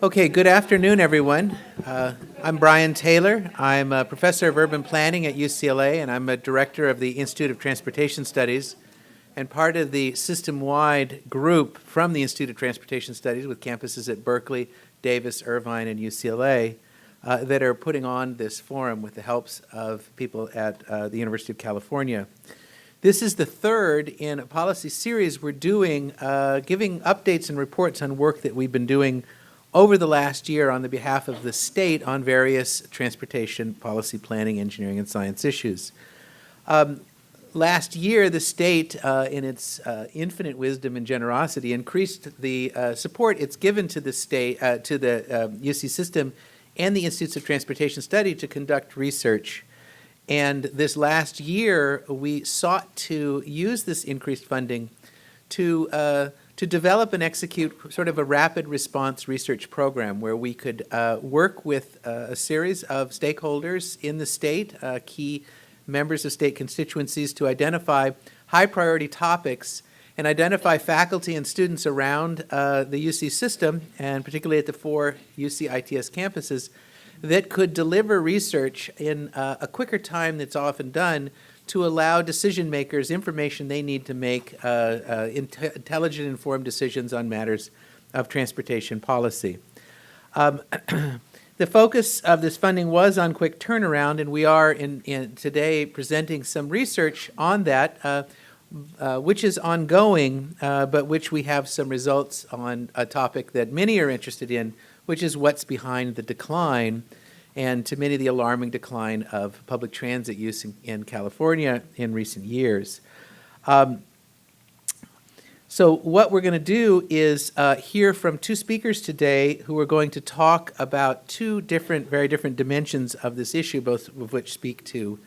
Okay, good afternoon, everyone. I'm Brian Taylor. I'm a professor of urban planning at UCLA, and I'm a director of the Institute of Transportation Studies, and part of the system-wide group from the Institute of Transportation Studies with campuses at Berkeley, Davis, Irvine, and UCLA that are putting on this forum with the helps of people at the University of California. This is the third in a policy series we're doing, giving updates and reports on work that we've been doing over the last year on the behalf of the state on various transportation policy planning, engineering, and science issues. Last year, the state, in its infinite wisdom and generosity, increased the support it's given to the state, to the UC system and the Institutes of Transportation Study to conduct research. And this last year, we sought to use this increased funding to develop and execute sort of a rapid response research program where we could work with a series of stakeholders in the state, key members of state constituencies, to identify high priority topics and identify faculty and students around the UC system, and particularly at the 4 UC ITS campuses, that could deliver research in a quicker time that's often done to allow decision makers information they need to make intelligent, informed decisions on matters of transportation policy. The focus of this funding was on quick turnaround, and we are today presenting some research on that, which is ongoing, but which we have some results on a topic that many are interested in, which is what's behind the decline, and to many the alarming decline of public transit use in California in recent years. So what we're going to do is hear from 2 speakers today who are going to talk about 2 very different dimensions of this issue, both of which speak to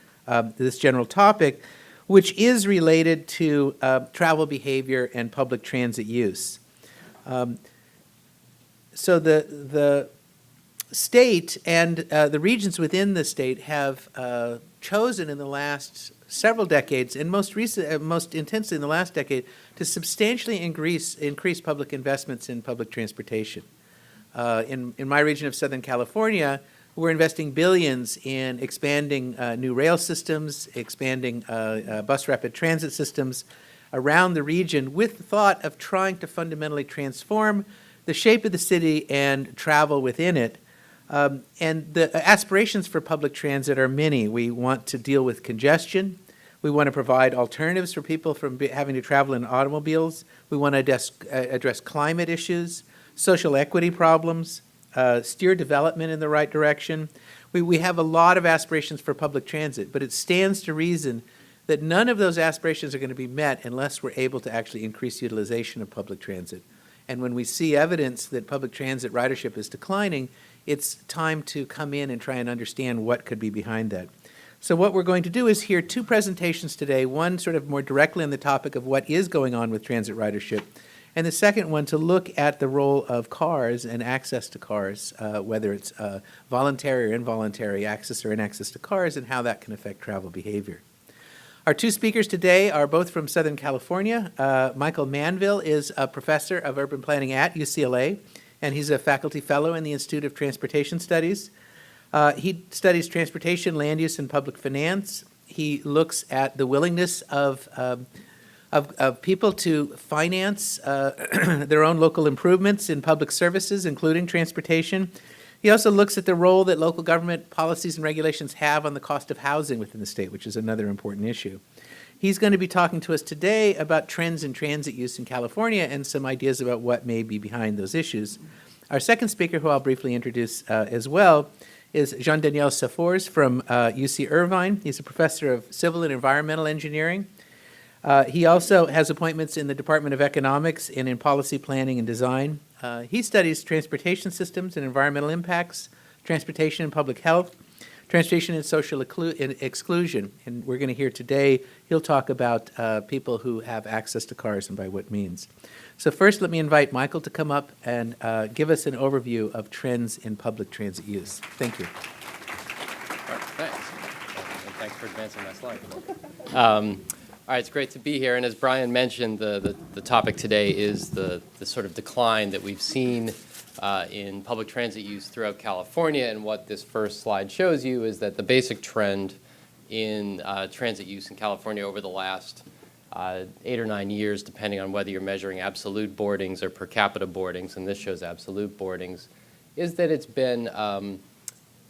this general topic, which is related to travel behavior and public transit use. So the state and the regions within the state have chosen in the last several decades, and most intensely in the last decade, to substantially increase public investments in public transportation. In my region of Southern California, we're investing billions in expanding new rail systems, expanding bus rapid transit systems around the region with the thought of trying to fundamentally transform the shape of the city and travel within it. And the aspirations for public transit are many. We want to deal with congestion. We want to provide alternatives for people from having to travel in automobiles. We want to address climate issues, social equity problems, steer development in the right direction. We have a lot of aspirations for public transit, but it stands to reason that none of those aspirations are going to be met unless we're able to actually increase utilization of public transit. And when we see evidence that public transit ridership is declining, it's time to come in and try and understand what could be behind that. So what we're going to do is hear 2 presentations today, one sort of more directly on the topic of what is going on with transit ridership, and the second one to look at the role of cars and access to cars, whether it's voluntary or involuntary access or inaccess to cars, and how that can affect travel behavior. Our 2 speakers today are both from Southern California. Michael Manville is a professor of urban planning at UCLA, and he's a faculty fellow in the Institute of Transportation Studies. He studies transportation, land use, and public finance. He looks at the willingness of people to finance their own local improvements in public services, including transportation. He also looks at the role that local government policies and regulations have on the cost of housing within the state, which is another important issue. He's going to be talking to us today about trends in transit use in California and some ideas about what may be behind those issues. Our second speaker, who I'll briefly introduce as well, is Jean-Daniel Saphores from UC Irvine. He's a professor of civil and environmental engineering. He also has appointments in the Department of Economics and in policy planning and design. He studies transportation systems and environmental impacts, transportation and public health, transportation and social exclusion. And we're going to hear today, he'll talk about people who have access to cars and by what means. So first, let me invite Michael to come up and give us an overview of trends in public transit use. Thank you. All right, thanks. And thanks for advancing my slide. All right, it's great to be here. And as Brian mentioned, the topic today is the sort of decline that we've seen in public transit use throughout California. And what this first slide shows you is that the basic trend in transit use in California over the last 8 or 9 years, depending on whether you're measuring absolute boardings or per capita boardings, and this shows absolute boardings, is that it's been a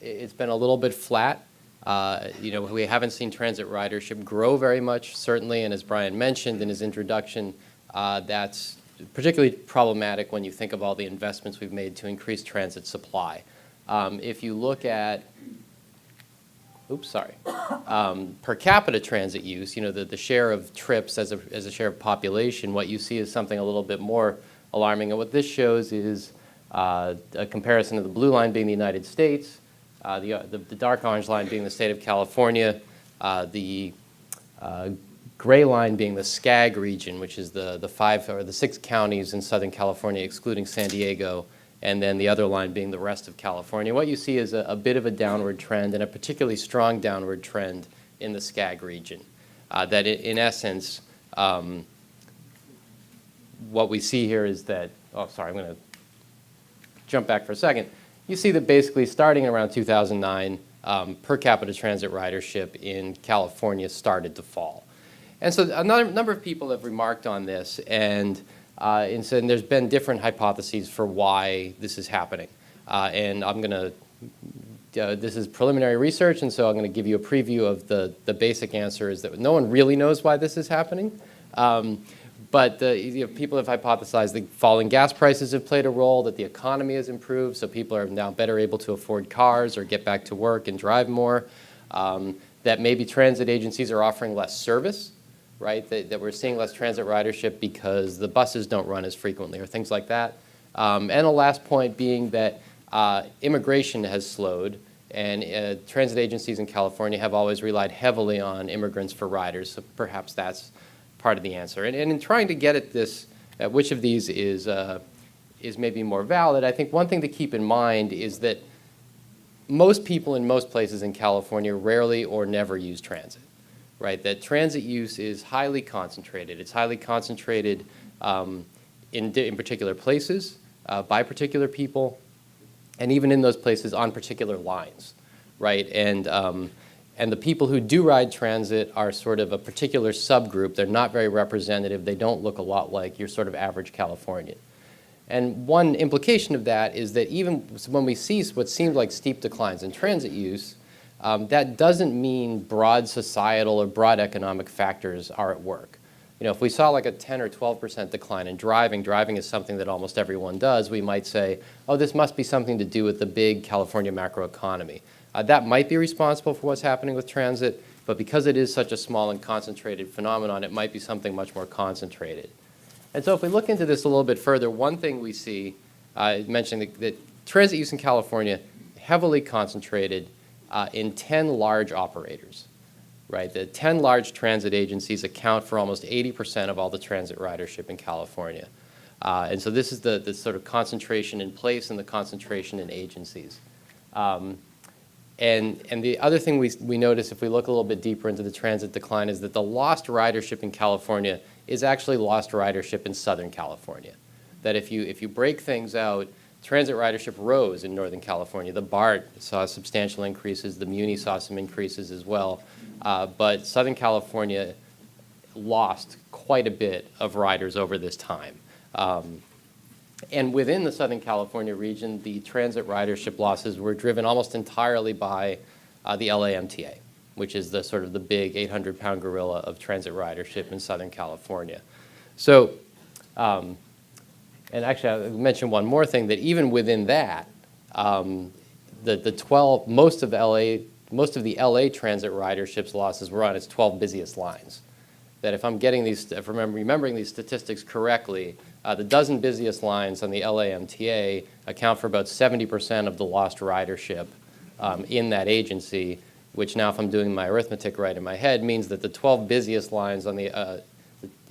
little bit flat. We haven't seen transit ridership grow very much, certainly, and as Brian mentioned in his introduction, that's particularly problematic when you think of all the investments we've made to increase transit supply. If you look at per capita transit use, the share of trips as a share of population, what you see is something a little bit more alarming. And what this shows is a comparison of the blue line being the United States, the dark orange line being the state of California, the gray line being the SCAG region, which is the 5 or the 6 counties in Southern California, excluding San Diego, and then the other line being the rest of California. What you see is a bit of a downward trend, and a particularly strong downward trend in the SCAG region. That in essence, what we see here is that, I'm going to jump back for a second. You see that basically starting around 2009, per capita transit ridership in California started to fall. And so a number of people have remarked on this, and said there's been different hypotheses for why this is happening. And I'm going to, this is preliminary research, and so I'm going to give you a preview of the basic answer is that no one really knows why this is happening. But people have hypothesized that falling gas prices have played a role, that the economy has improved, so people are now better able to afford cars or get back to work and drive more, that maybe transit agencies are offering less service, right, that we're seeing less transit ridership because the buses don't run as frequently or things like that. And the last point being that immigration has slowed, and transit agencies in California have always relied heavily on immigrants for riders, so perhaps that's part of the answer. And in trying to get at this, which of these is maybe more valid, I think one thing to keep in mind is that most people in most places in California rarely or never use transit. Right, that transit use is highly concentrated. It's highly concentrated in particular places, by particular people, and even in those places on particular lines, right? And the people who do ride transit are sort of a particular subgroup. They're not very representative. They don't look a lot like your sort of average Californian. And one implication of that is that even when we see what seems like steep declines in transit use, that doesn't mean broad societal or broad economic factors are at work. If we saw like a 10 or 12% decline in driving is something that almost everyone does, we might say, oh, this must be something to do with the big California macroeconomy. That might be responsible for what's happening with transit, but because it is such a small and concentrated phenomenon, it might be something much more concentrated. And so if we look into this a little bit further, one thing we see, mentioning that transit use in California heavily concentrated in 10 large operators, right? The 10 large transit agencies account for almost 80% of all the transit ridership in California. And so this is the sort of concentration in place and the concentration in agencies. And the other thing we notice if we look a little bit deeper into the transit decline is that the lost ridership in California is actually lost ridership in Southern California. That if you break things out, transit ridership rose in Northern California. The BART saw substantial increases. The Muni saw some increases as well. But Southern California lost quite a bit of riders over this time. And within the Southern California region, the transit ridership losses were driven almost entirely by the LAMTA, which is the sort of the big 800-pound gorilla of transit ridership in Southern California. So, and actually, I'll mention one more thing, that even within that, most of the LA transit ridership's losses were on its 12 busiest lines. That if I'm remembering these statistics correctly, the dozen busiest lines on the LAMTA account for about 70% of the lost ridership in that agency, which now, if I'm doing my arithmetic right in my head, means that the 12 busiest lines on the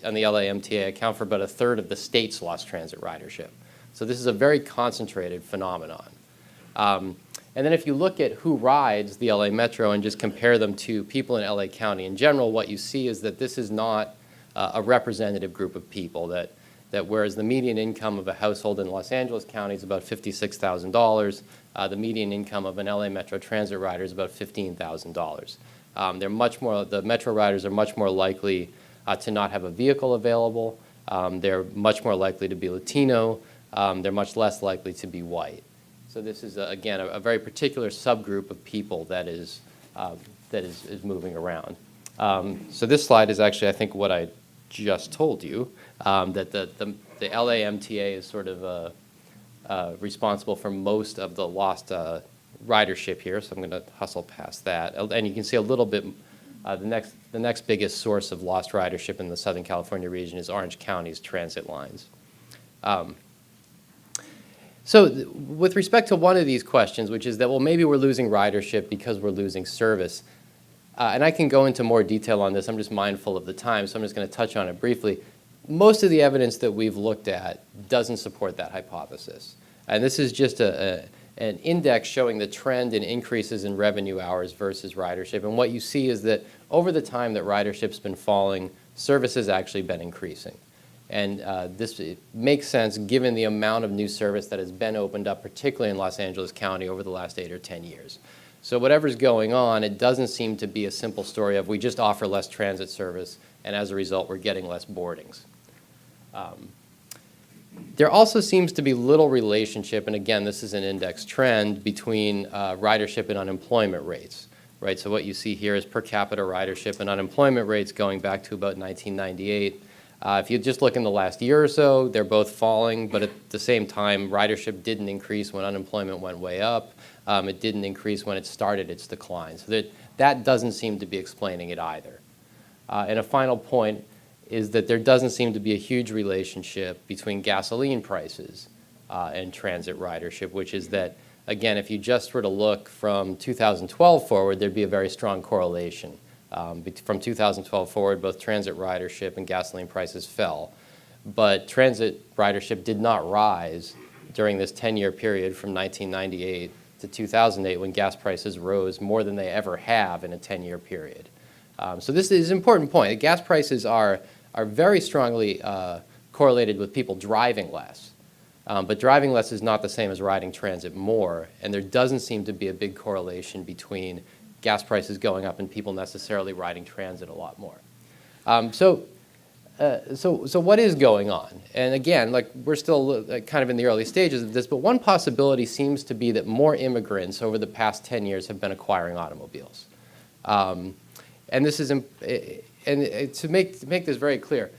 LAMTA account for about a third of the state's lost transit ridership. So this is a very concentrated phenomenon. And then if you look at who rides the LA Metro and just compare them to people in LA County in general, what you see is that this is not a representative group of people. That that whereas the median income of a household in Los Angeles County is about $56,000, the median income of an LA Metro Transit rider is about $15,000. The Metro riders are much more likely to not have a vehicle available. They're much more likely to be Latino. They're much less likely to be white. So this is, again, a very particular subgroup of people that is moving around. So this slide is actually, I think, what I just told you, that the LA MTA is sort of responsible for most of the lost ridership here, so I'm going to hustle past that. And you can see a little bit, the next biggest source of lost ridership in the Southern California region is Orange County's transit lines. So with respect to one of these questions, which is that, well, maybe we're losing ridership because we're losing service. And I can go into more detail on this. I'm just mindful of the time, so I'm just going to touch on it briefly. Most of the evidence that we've looked at doesn't support that hypothesis. And this is just an index showing the trend in increases in revenue hours versus ridership. And what you see is that over the time that ridership's been falling, service has actually been increasing. And this makes sense given the amount of new service that has been opened up, particularly in Los Angeles County over the last 8 or 10 years. So whatever's going on, it doesn't seem to be a simple story of we just offer less transit service, and as a result, we're getting less boardings. There also seems to be little relationship, and again, this is an index trend, between ridership and unemployment rates. Right? So what you see here is per capita ridership and unemployment rates going back to about 1998. If you just look in the last year or so, they're both falling, but at the same time, ridership didn't increase when unemployment went way up. It didn't increase when it started its decline. So that doesn't seem to be explaining it either. And a final point is that there doesn't seem to be a huge relationship between gasoline prices and transit ridership, which is that, again, if you just were to look from 2012 forward, there'd be a very strong correlation. From 2012 forward, both transit ridership and gasoline prices fell. But transit ridership did not rise during this 10-year period from 1998 to 2008 when gas prices rose more than they ever have in a 10-year period. So this is an important point. Gas prices are very strongly correlated with people driving less. But driving less is not the same as riding transit more, and there doesn't seem to be a big correlation between gas prices going up and people necessarily riding transit a lot more. So what is going on? And again, like, we're still kind of in the early stages of this, but one possibility seems to be that more immigrants over the past 10 years have been acquiring automobiles. And this is, to make this very clear,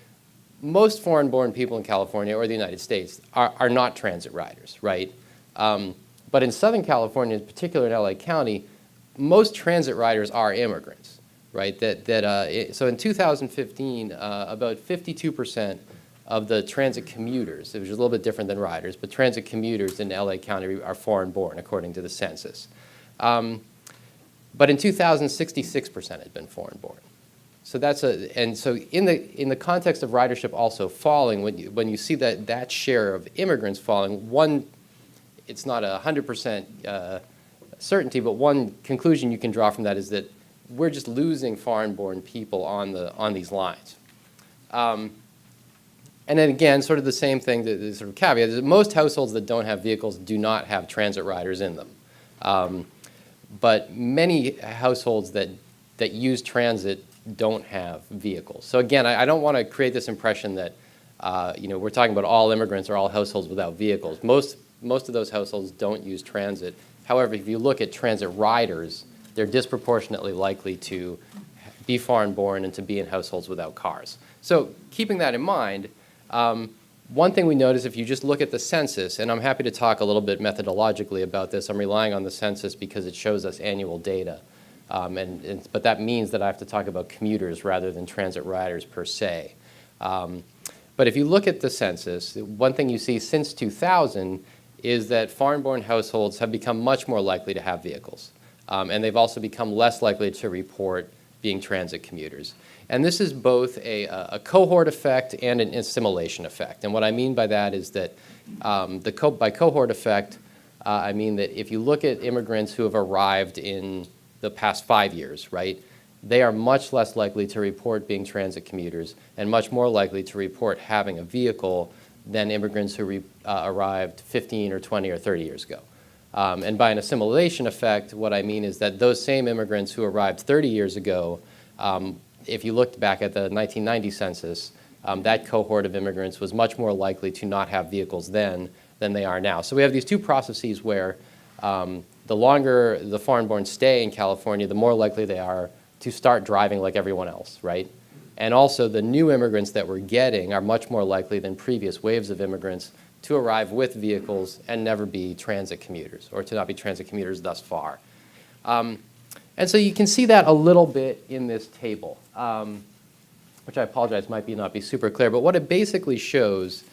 most foreign-born people in California or the United States are not transit riders, right? But in Southern California, in particular in LA County, most transit riders are immigrants, right? So in 2015, about 52% of the transit commuters, it was a little bit different than riders, but transit commuters in LA County are foreign-born, according to the census. But in 2000, 66% had been foreign-born. So so in the context of ridership also falling, when you see that share of immigrants falling, it's not 100% certainty, but one conclusion you can draw from that is that we're just losing foreign-born people on these lines. And then again, sort of the same thing, the sort of caveat is that most households that don't have vehicles do not have transit riders in them. But many households that use transit don't have vehicles. So again, I don't want to create this impression that we're talking about all immigrants or all households without vehicles. Most of those households don't use transit. However, if you look at transit riders, they're disproportionately likely to be foreign-born and to be in households without cars. So keeping that in mind, one thing we notice if you just look at the census, and I'm happy to talk a little bit methodologically about this. I'm relying on the census because it shows us annual data. But that means that I have to talk about commuters rather than transit riders per se. But if you look at the census, one thing you see since 2000 is that foreign-born households have become much more likely to have vehicles. And they've also become less likely to report being transit commuters. And this is both a cohort effect and an assimilation effect. And what I mean by that is that by cohort effect, I mean that if you look at immigrants who have arrived in the past 5 years, right, they are much less likely to report being transit commuters and much more likely to report having a vehicle than immigrants who arrived 15 or 20 or 30 years ago. And by an assimilation effect, what I mean is that those same immigrants who arrived 30 years ago, if you looked back at the 1990 census, that cohort of immigrants was much more likely to not have vehicles then than they are now. So we have these two processes where the longer the foreign-born stay in California, the more likely they are to start driving like everyone else, right? And also the new immigrants that we're getting are much more likely than previous waves of immigrants to arrive with vehicles and never be transit commuters, or to not be transit commuters thus far. And so you can see that a little bit in this table, which I apologize might not be super clear, but what it basically shows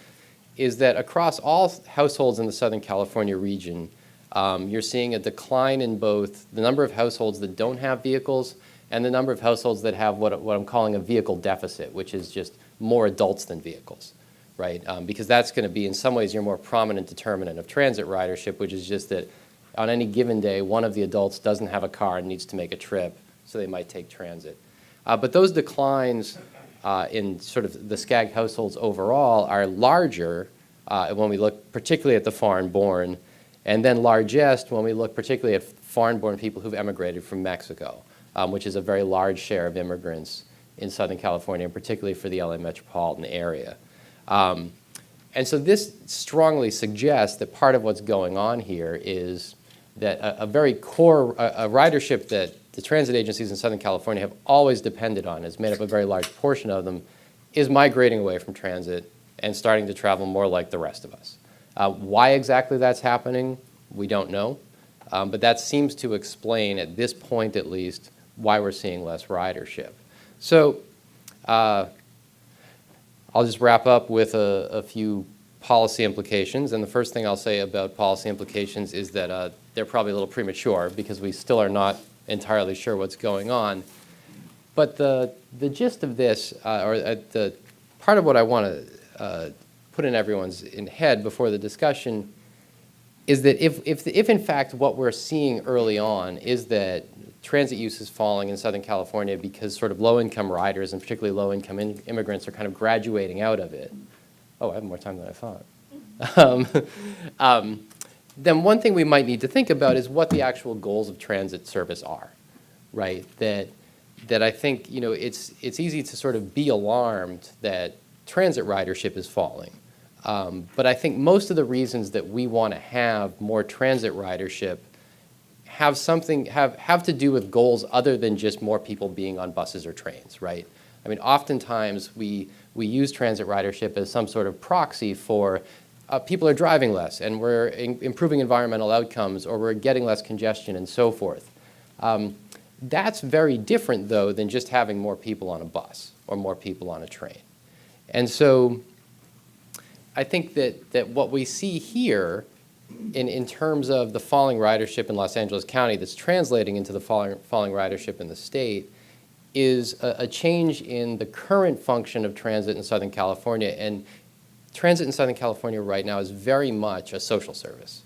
is that across all households in the Southern California region, you're seeing a decline in both the number of households that don't have vehicles and the number of households that have what I'm calling a vehicle deficit, which is just more adults than vehicles, right? Because that's going to be, in some ways, your more prominent determinant of transit ridership, which is just that on any given day, one of the adults doesn't have a car and needs to make a trip, so they might take transit. But those declines in sort of the SCAG households overall are larger when we look particularly at the foreign-born, and then largest when we look particularly at foreign-born people who've emigrated from Mexico, which is a very large share of immigrants in Southern California, and particularly for the LA metropolitan area. And so this strongly suggests that part of what's going on here is that a very core, a ridership that the transit agencies in Southern California have always depended on, has made up a very large portion of them, is migrating away from transit and starting to travel more like the rest of us. Why exactly that's happening, we don't know. But that seems to explain, at this point at least, why we're seeing less ridership. So I'll just wrap up with a few policy implications. And the first thing I'll say about policy implications is that they're probably a little premature because we still are not entirely sure what's going on. But the gist of this, or the part of what I want to put in everyone's head before the discussion, is that if in fact what we're seeing early on is that transit use is falling in Southern California because sort of low-income riders and particularly low-income immigrants are kind of graduating out of it. Oh, I have more time than I thought. Then one thing we might need to think about is what the actual goals of transit service are, right? That I think, you know, it's easy to sort of be alarmed that transit ridership is falling. But I think most of the reasons that we want to have more transit ridership have to do with goals other than just more people being on buses or trains, right? I mean, oftentimes we use transit ridership as some sort of proxy for people are driving less and we're improving environmental outcomes or we're getting less congestion and so forth. That's very different, though, than just having more people on a bus or more people on a train. And so I think that what we see here in terms of the falling ridership in Los Angeles County that's translating into the falling ridership in the state is a change in the current function of transit in Southern California. And transit in Southern California right now is very much a social service,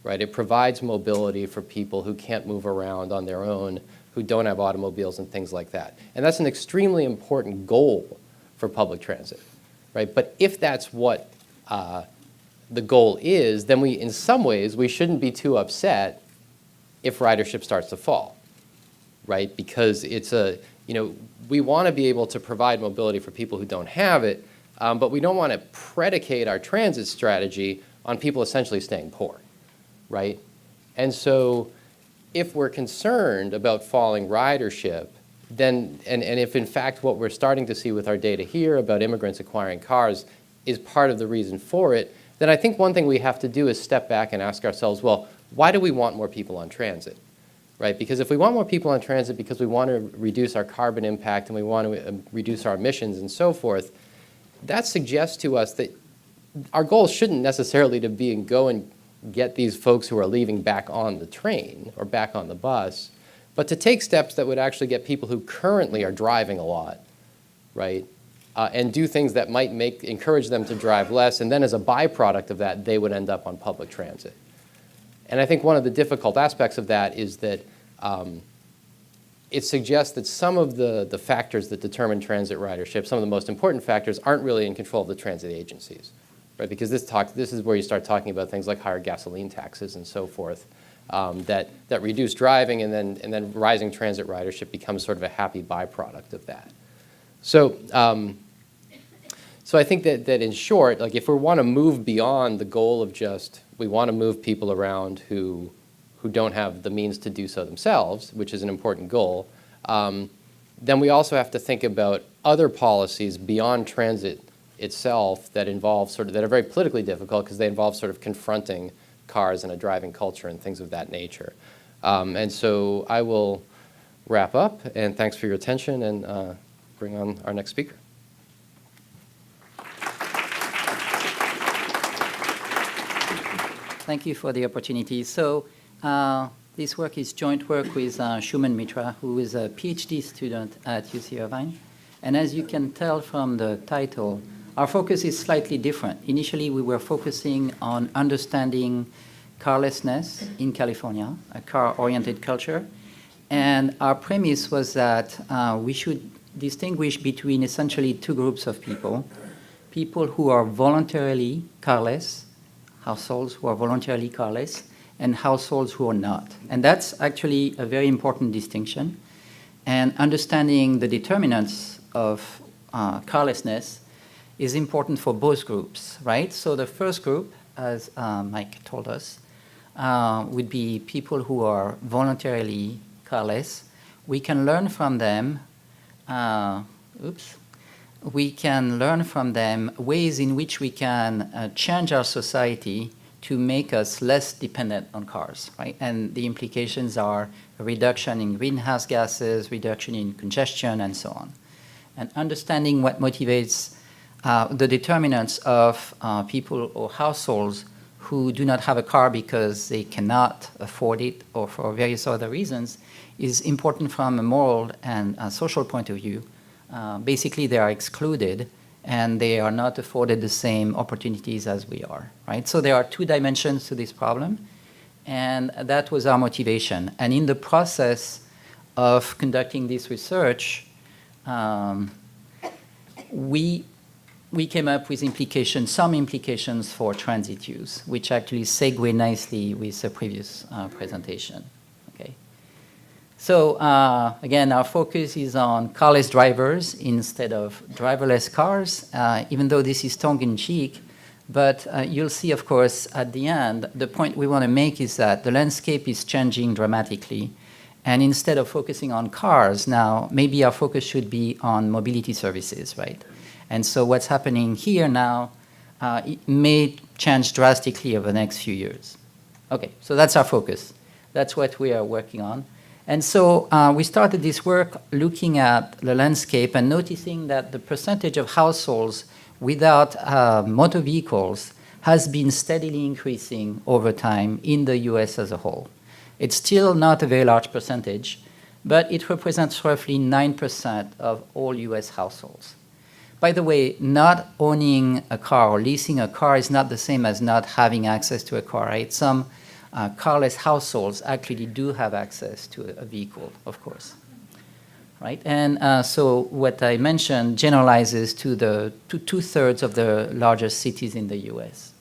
right? It provides mobility for people who can't move around on their own, who don't have automobiles and things like that. And that's an extremely important goal for public transit, right? But if that's what the goal is, then in some ways, we shouldn't be too upset if ridership starts to fall, right? Because we want to be able to provide mobility for people who don't have it, but we don't want to predicate our transit strategy on people essentially staying poor, right? And so if we're concerned about falling ridership, then, and if in fact what we're starting to see with our data here about immigrants acquiring cars is part of the reason for it, then I think one thing we have to do is step back and ask ourselves, well, why do we want more people on transit, right? Because if we want more people on transit because we want to reduce our carbon impact and we want to reduce our emissions and so forth, that suggests to us that our goal shouldn't necessarily to be and go and get these folks who are leaving back on the train or back on the bus, but to take steps that would actually get people who currently are driving a lot, right, and do things that might encourage them to drive less, and then as a byproduct of that, they would end up on public transit. And I think one of the difficult aspects of that is that it suggests that some of the factors that determine transit ridership, some of the most important factors, aren't really in control of the transit agencies, right? Because this is where you start talking about things like higher gasoline taxes and so forth, that reduce driving, and then rising transit ridership becomes sort of a happy byproduct of that. So, so I think that in short, like if we want to move beyond the goal of just we want to move people around who don't have the means to do so themselves, which is an important goal, then we also have to think about other policies beyond transit itself that involve that are very politically difficult because they involve sort of confronting cars and a driving culture and things of that nature. And so I will wrap up, and thanks for your attention, and bring on our next speaker. Thank you for the opportunity. So this work is joint work with Shuman Mitra, who is a PhD student at UC Irvine. And as you can tell from the title, our focus is slightly different. Initially, we were focusing on understanding carlessness in California, a car-oriented culture. And our premise was that we should distinguish between essentially two groups of people: people who are voluntarily carless, households who are voluntarily carless, and households who are not. And that's actually a very important distinction. And understanding the determinants of carlessness is important for both groups, right? So the first group, as Mike told us, would be people who are voluntarily carless. We can learn from them, we can learn from them ways in which we can change our society to make us less dependent on cars, right? And the implications are a reduction in greenhouse gases, reduction in congestion, and so on. And understanding what motivates the determinants of people or households who do not have a car because they cannot afford it or for various other reasons is important from a moral and a social point of view. Basically, they are excluded and they are not afforded the same opportunities as we are, right? So there are two dimensions to this problem, and that was our motivation. And in the process of conducting this research, we came up with some implications for transit use, which actually segue nicely with the previous presentation. Okay. So again, our focus is on carless drivers instead of driverless cars, even though this is tongue-in-cheek. But you'll see, of course, at the end, the point we want to make is that the landscape is changing dramatically. And instead of focusing on cars now, maybe our focus should be on mobility services, right? And so what's happening here now it may change drastically over the next few years. Okay, so that's our focus. That's what we are working on. And so we started this work looking at the landscape and noticing that the percentage of households without motor vehicles has been steadily increasing over time in the US as a whole. It's still not a very large percentage, but it represents roughly 9% of all US households. By the way, not owning a car or leasing a car is not the same as not having access to a car, right? Some carless households actually do have access to a vehicle, of course, right? And so what I mentioned generalizes to the two-thirds of the largest cities in the US.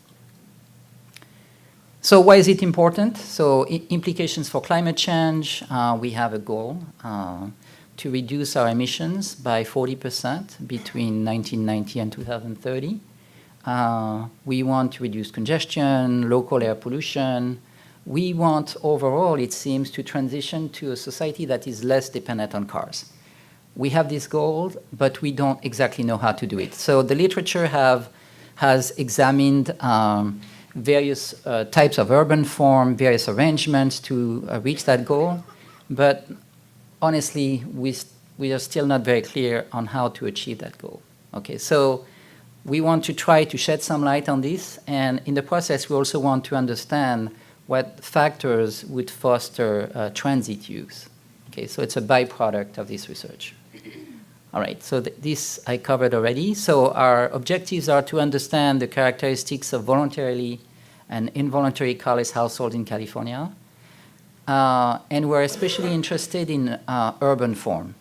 So why is it important? So implications for climate change, we have a goal to reduce our emissions by 40% between 1990 and 2030. We want to reduce congestion, local air pollution. We want overall, it seems, to transition to a society that is less dependent on cars. We have this goal, but we don't exactly know how to do it. So the literature has examined various types of urban form, various arrangements to reach that goal, but honestly, we are still not very clear on how to achieve that goal. Okay, so we want to try to shed some light on this, and in the process, we also want to understand what factors would foster transit use. Okay, so it's a byproduct of this research. All right, so this I covered already. So our objectives are to understand the characteristics of voluntarily and involuntary carless households in California, And we're especially interested in urban form,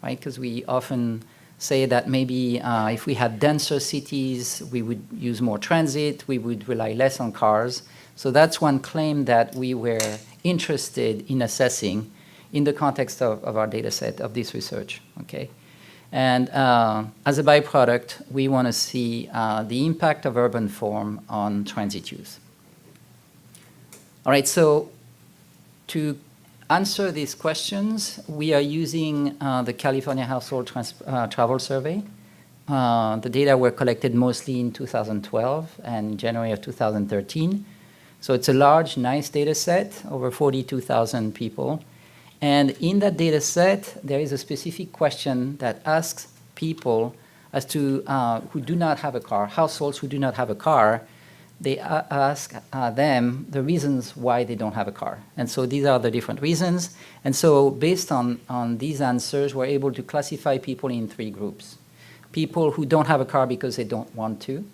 right? Because we often say that maybe if we had denser cities, we would use more transit, we would rely less on cars. So that's one claim that we were interested in assessing in the context of our data set of this research, okay? And as a byproduct, we want to see the impact of urban form on transit use. All right, so to answer these questions, we are using the California Household Travel Survey. The data were collected mostly in 2012 and January of 2013. So it's a large, nice data set, over 42,000 people. And in that data set, there is a specific question that asks people as to who do not have a car, households who do not have a car. They ask them the reasons why they don't have a car. And so these are the different reasons. And so based on these answers, we're able to classify people in three groups. People who don't have a car because they don't want to.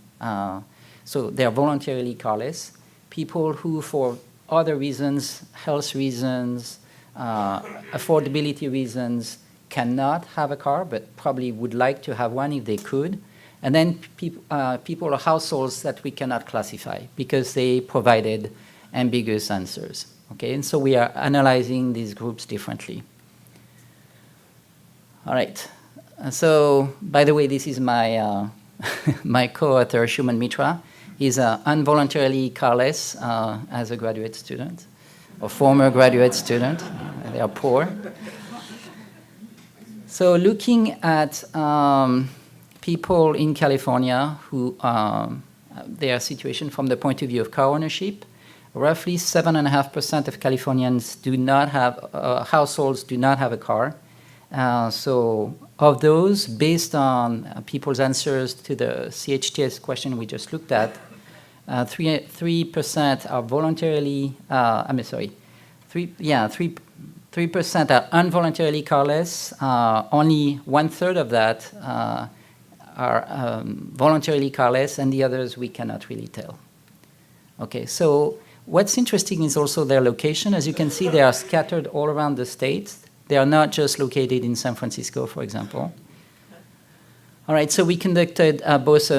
So they're voluntarily carless. People who, for other reasons, health reasons, affordability reasons, cannot have a car, but probably would like to have one if they could. And then people or households that we cannot classify because they provided ambiguous answers. Okay, and so we are analyzing these groups differently. All right. So, by the way, this is my my co-author, Shuman Mitra. He's involuntarily carless as a graduate student, or former graduate student. They are poor. So looking at people in California who their situation from the point of view of car ownership, roughly 7.5% of Californians do not have, households do not have a car. So of those, based on people's answers to the CHTS question we just looked at, 3% are voluntarily, 3% are involuntarily carless. Only 1/3 of that are voluntarily carless, and the others we cannot really tell. Okay, so what's interesting is also their location. As you can see, they are scattered all around the state. They are not just located in San Francisco, for example. All right, so we conducted both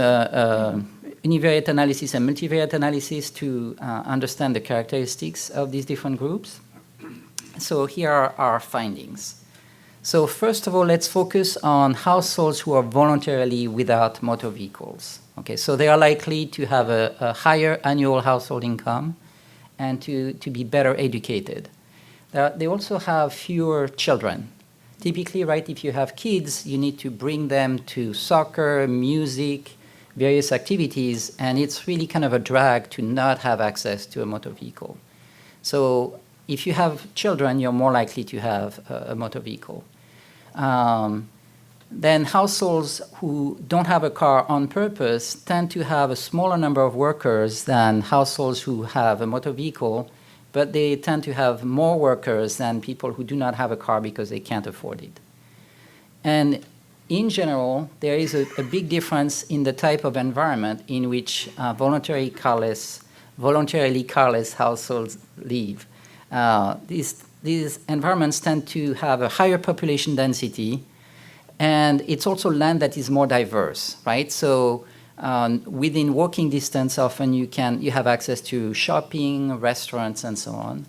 univariate analysis and multivariate analysis to understand the characteristics of these different groups. So here are our findings. So first of all, let's focus on households who are voluntarily without motor vehicles. Okay, so they are likely to have a higher annual household income and to be better educated. They also have fewer children. Typically, right, if you have kids, you need to bring them to soccer, music, various activities, and it's really kind of a drag to not have access to a motor vehicle. So if you have children, you're more likely to have a motor vehicle. Then households who don't have a car on purpose tend to have a smaller number of workers than households who have a motor vehicle, but they tend to have more workers than people who do not have a car because they can't afford it. And in general, there is a big difference in the type of environment in which voluntarily carless households live. These environments tend to have a higher population density, and it's also land that is more diverse, right? So within walking distance, often you have access to shopping, restaurants, and so on.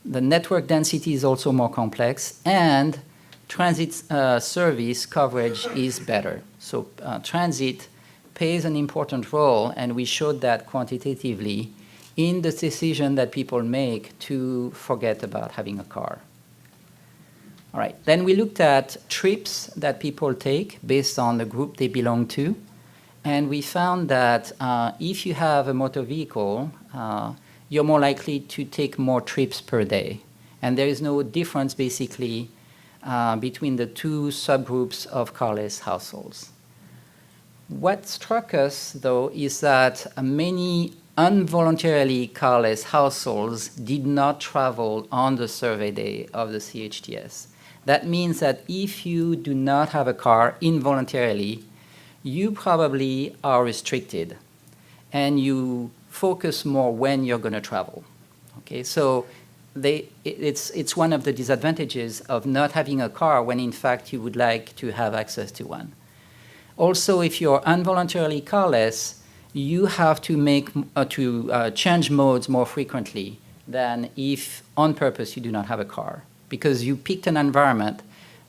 The network density is also more complex, and transit service coverage is better. So transit plays an important role, and we showed that quantitatively in the decision that people make to forget about having a car. All right, then we looked at trips that people take based on the group they belong to, and we found that if you have a motor vehicle, you're more likely to take more trips per day. And there is no difference, basically, between the two subgroups of carless households. What struck us, though, is that many involuntarily carless households did not travel on the survey day of the CHTS. That means that if you do not have a car involuntarily, you probably are restricted, and you focus more when you're going to travel. Okay, so it's one of the disadvantages of not having a car when in fact you would like to have access to one. Also, if you're involuntarily carless, you have to change modes more frequently than if on purpose you do not have a car, because you picked an environment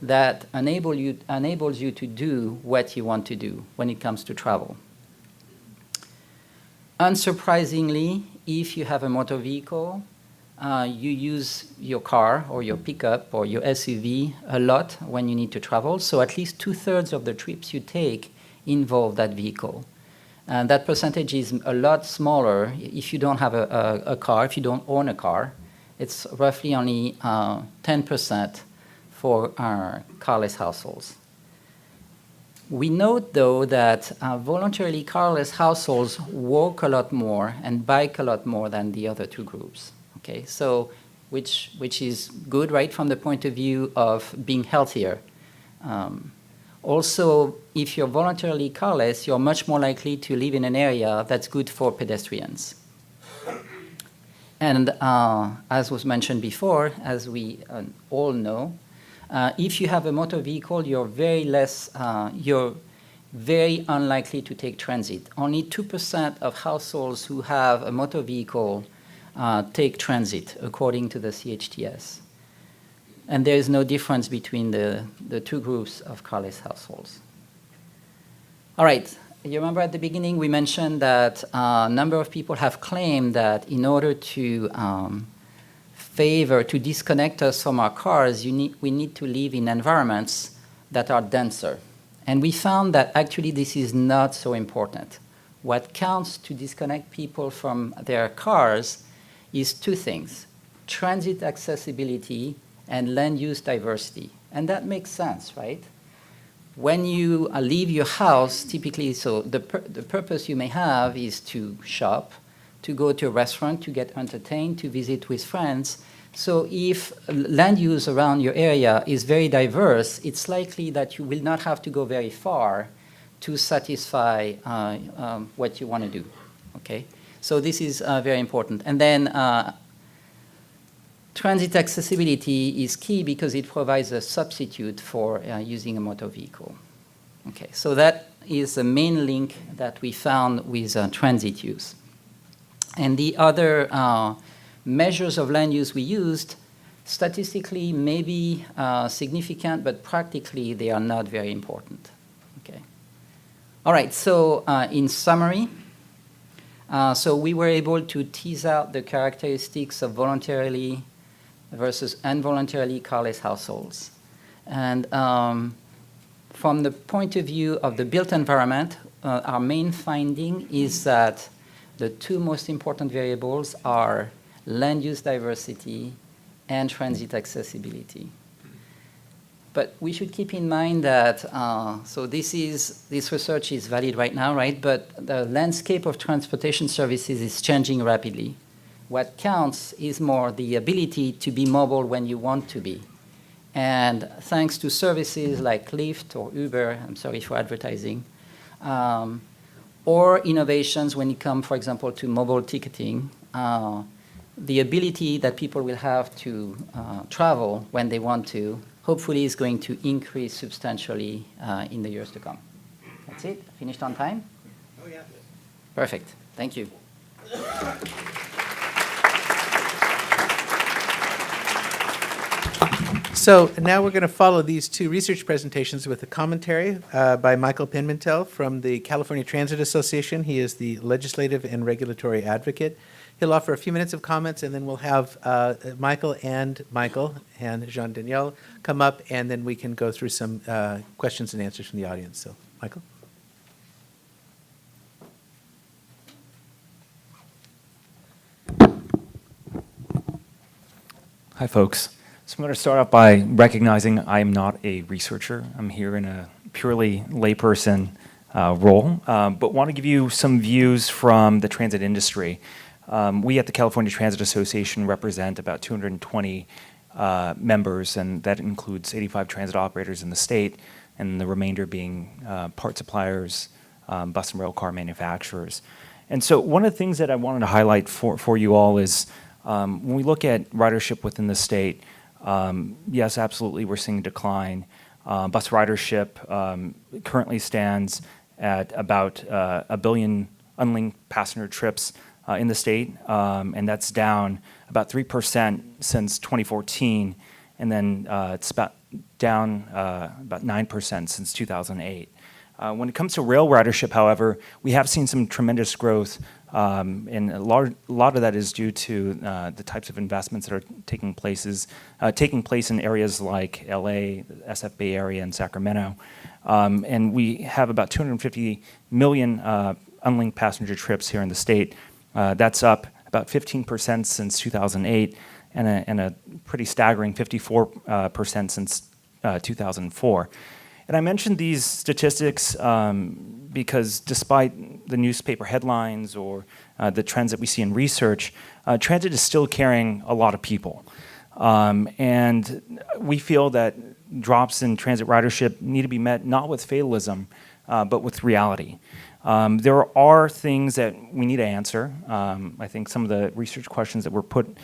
that enables you to do what you want to do when it comes to travel. Unsurprisingly, if you have a motor vehicle, you use your car or your pickup or your SUV a lot when you need to travel. So at least 2/3 of the trips you take involve that vehicle. And that percentage is a lot smaller if you don't have a car, if you don't own a car. It's roughly only 10% for our carless households. We note, though, that voluntarily carless households walk a lot more and bike a lot more than the other two groups. Okay, so which is good, right, from the point of view of being healthier. Also, if you're voluntarily carless, you're much more likely to live in an area that's good for pedestrians. And as was mentioned before, as we all know, if you have a motor vehicle, you're very unlikely to take transit. Only 2% of households who have a motor vehicle take transit, according to the CHTS. And there is no difference between the two groups of carless households. All right, you remember at the beginning we mentioned that a number of people have claimed that in order to disconnect us from our cars, we need to live in environments that are denser. And we found that actually this is not so important. What counts to disconnect people from their cars is two things: transit accessibility and land use diversity. And that makes sense, right? When you leave your house, typically, so the purpose you may have is to shop, to go to a restaurant, to get entertained, to visit with friends. So if land use around your area is very diverse, it's likely that you will not have to go very far to satisfy what you want to do, okay? So this is very important. And then transit accessibility is key because it provides a substitute for using a motor vehicle. Okay, so that is the main link that we found with transit use. And the other measures of land use we used, statistically may be significant, but practically they are not very important. Okay. All right, so in summary, so we were able to tease out the characteristics of voluntarily versus involuntarily carless households. And from the point of view of the built environment, our main finding is that the two most important variables are land use diversity and transit accessibility. But we should keep in mind that, so this research is valid right now, right? But the landscape of transportation services is changing rapidly. What counts is more the ability to be mobile when you want to be. And thanks to services like Lyft or Uber, I'm sorry for advertising, or innovations when it comes, for example, to mobile ticketing, the ability that people will have to travel when they want to, hopefully is going to increase substantially in the years to come. That's it. Finished on time? Oh, yeah. Perfect. Thank you. So now we're going to follow these two research presentations with a commentary by Michael Manville from the California Transit Association. He is the legislative and regulatory advocate. He'll offer a few minutes of comments, and then we'll have Michael and Jean-Daniel come up, and then we can go through some questions and answers from the audience. So, Michael? Hi, folks. So I'm going to start off by recognizing I am not a researcher. I'm here in a purely layperson role, but want to give you some views from the transit industry. We at the California Transit Association represent about 220 members, and that includes 85 transit operators in the state, and the remainder being part suppliers, bus and rail car manufacturers. And so one of the things that I wanted to highlight for you all is When we look at ridership within the state, yes, absolutely, we're seeing a decline. Bus ridership currently stands at about 1 billion unlinked passenger trips in the state, and that's down about 3% since 2014, and then it's down about 9% since 2008. When it comes to rail ridership, however, we have seen some tremendous growth, and a lot of that is due to the types of investments that are taking place in areas like LA, the SF Bay Area, and Sacramento. And we have about 250 million unlinked passenger trips here in the state. That's up about 15% since 2008, and a pretty staggering 54% since 2004. And I mentioned these statistics because despite the newspaper headlines or the trends that we see in research, transit is still carrying a lot of people. And we feel that drops in transit ridership need to be met not with fatalism, but with reality. There are things that we need to answer. I think some of the research questions that were put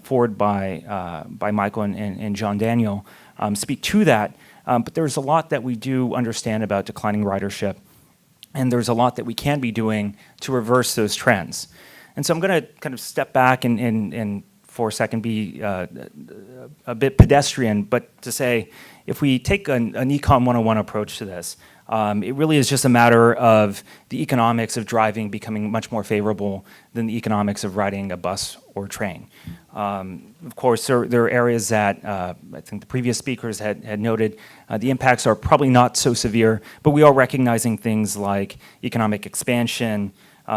forward by Michael and Jean-Daniel speak to that. But there's a lot that we do understand about declining ridership, and there's a lot that we can be doing to reverse those trends. And so I'm going to kind of step back and for a second be a bit pedestrian, but to say if we take an Econ 101 approach to this, it really is just a matter of the economics of driving becoming much more favorable than the economics of riding a bus or train. Of course, there are areas that I think the previous speakers had noted the impacts are probably not so severe, but we are recognizing things like economic expansion,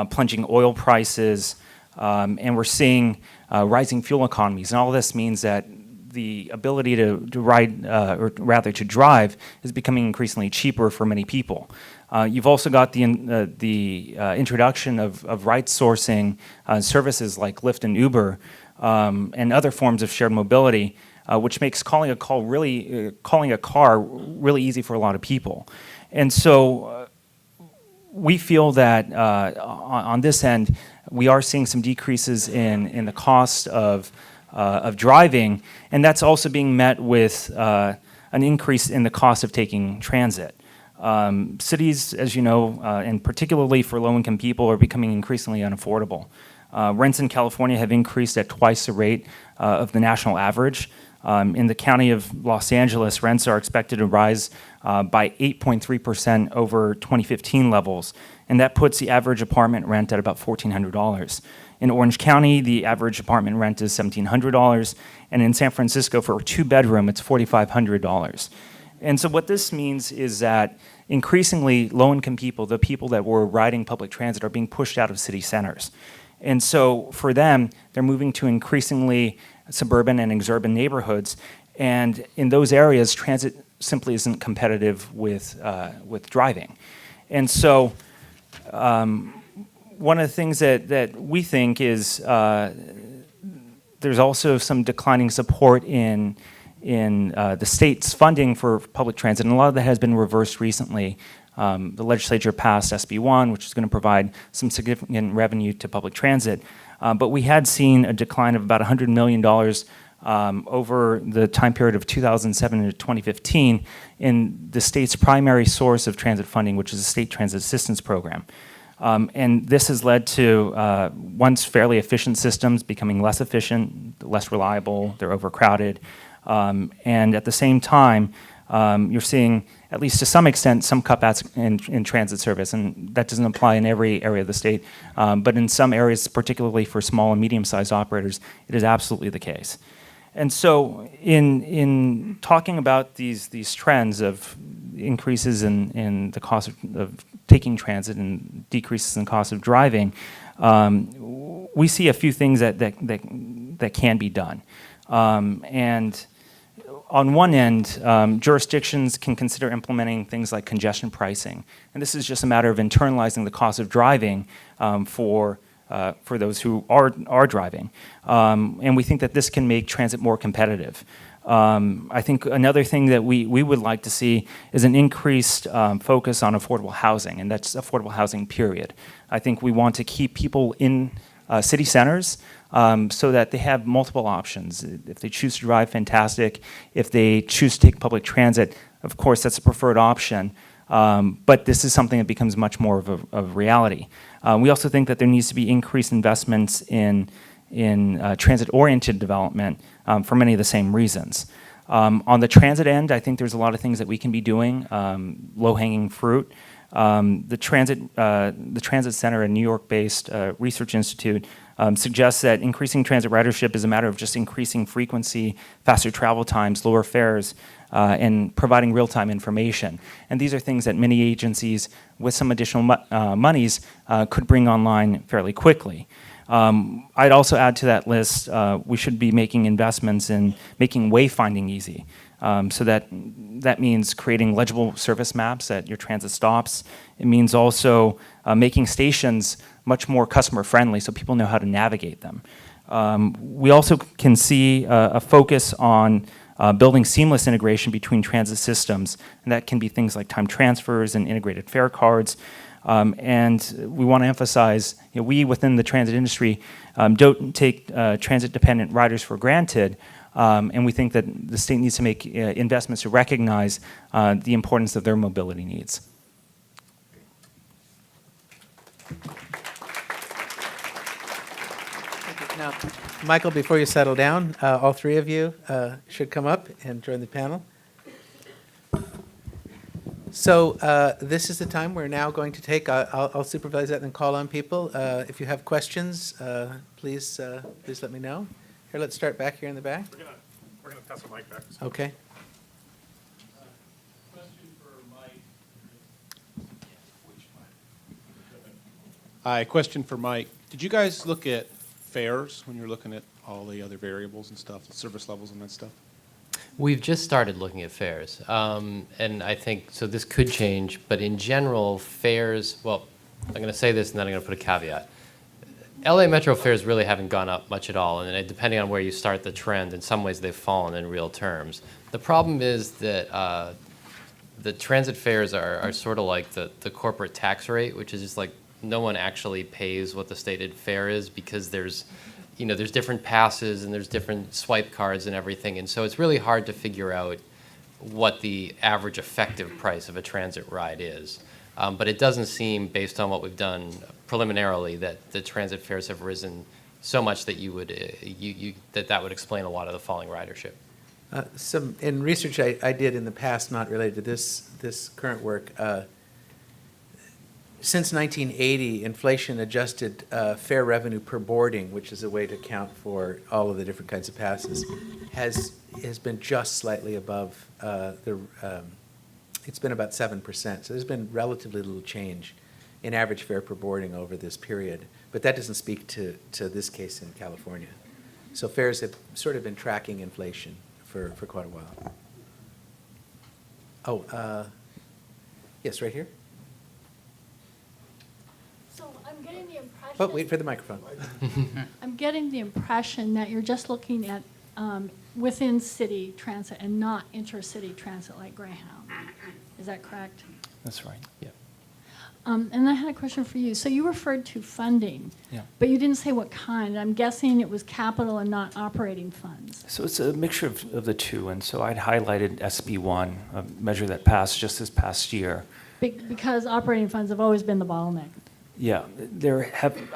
plunging oil prices, and we're seeing rising fuel economies. And all of this means that the ability to ride, or rather to drive, is becoming increasingly cheaper for many people. You've also got the introduction of ride sourcing services like Lyft and Uber and other forms of shared mobility, which makes calling a car really easy for a lot of people. And so we feel that on this end, we are seeing some decreases in the cost of driving, and that's also being met with an increase in the cost of taking transit. Cities, as you know, and particularly for low-income people, are becoming increasingly unaffordable. Rents in California have increased at twice the rate of the national average. In the county of Los Angeles, rents are expected to rise by 8.3% over 2015 levels, and that puts the average apartment rent at about $1,400. In Orange County, the average apartment rent is $1,700, and in San Francisco, for a two-bedroom, it's $4,500. And so what this means is that increasingly low-income people, the people that were riding public transit, are being pushed out of city centers. And so for them, they're moving to increasingly suburban and exurban neighborhoods, and in those areas, transit simply isn't competitive with driving. And so one of the things that we think is there's also some declining support in the state's funding for public transit, and a lot of that has been reversed recently. The legislature passed SB 1, which is going to provide some significant revenue to public transit, but we had seen a decline of about $100 million over the time period of 2007 to 2015 in the state's primary source of transit funding, which is the State Transit Assistance Program. And this has led to once fairly efficient systems becoming less efficient, less reliable, they're overcrowded, and at the same time, you're seeing, at least to some extent, some cutbacks in transit service, and that doesn't apply in every area of the state, but in some areas, particularly for small and medium-sized operators, it is absolutely the case. And so in talking about these trends of increases in the cost of taking transit and decreases in cost of driving, we see a few things that can be done. And on one end, jurisdictions can consider implementing things like congestion pricing. And this is just a matter of internalizing the cost of driving for those who are driving. And we think that this can make transit more competitive. I think another thing that we would like to see is an increased focus on affordable housing, and that's affordable housing, period. I think we want to keep people in city centers so that they have multiple options. If they choose to drive, fantastic. If they choose to take public transit, of course, that's a preferred option. But this is something that becomes much more of a reality. We also think that there needs to be increased investments in transit-oriented development for many of the same reasons. On the transit end, I think there's a lot of things that we can be doing, low-hanging fruit. The Transit Center, a New York-based research institute, suggests that increasing transit ridership is a matter of just increasing frequency, faster travel times, lower fares, and providing real-time information. And these are things that many agencies, with some additional monies, could bring online fairly quickly. I'd also add to that list, we should be making investments in making wayfinding easy. So that means creating legible service maps at your transit stops. It means also making stations much more customer-friendly so people know how to navigate them. We also can see a focus on building seamless integration between transit systems, and that can be things like time transfers and integrated fare cards. And we want to emphasize, we within the transit industry don't take transit-dependent riders for granted, and we think that the state needs to make investments to recognize the importance of their mobility needs. Now, Michael, before you settle down, all three of you should come up and join the panel. So this is the time we're now going to take. I'll supervise that and then call on people. If you have questions, please let me know. Here, let's start back here in the back. We're gonna pass the mic back. Okay. Question for Mike. Hi, question for Mike. Did you guys look at fares when you're looking at all the other variables and stuff, the service levels and that stuff? We've just started looking at fares, and I think, so this could change, but in general, fares, well, I'm going to say this and then I'm going to put a caveat. LA Metro fares really haven't gone up much at all, and depending on where you start the trend, in some ways they've fallen in real terms. The problem is that the transit fares are sort of like the corporate tax rate, which is just like no one actually pays what the stated fare is because there's different passes and there's different swipe cards and everything, and so it's really hard to figure out what the average effective price of a transit ride is. But it doesn't seem, based on what we've done preliminarily, that the transit fares have risen so much that that would explain a lot of the falling ridership. In research I did in the past, not related to this current work, since 1980, inflation-adjusted fare revenue per boarding, which is a way to account for all of the different kinds of passes, has been just slightly above it's been about 7%. So there's been relatively little change in average fare per boarding over this period. But that doesn't speak to this case in California. So fares have sort of been tracking inflation for quite a while. Oh, yes, right here. So I'm getting the impression. Oh, wait for the microphone. I'm getting the impression that you're just looking at within city transit and not intercity transit like Greyhound. Is that correct? That's right. Yeah. And I had a question for you. So you referred to funding, Yeah. but you didn't say what kind. I'm guessing it was capital and not operating funds. So it's a mixture of the two, and so I'd highlighted SB1, a measure that passed just this past year. Because operating funds have always been the bottleneck. Yeah,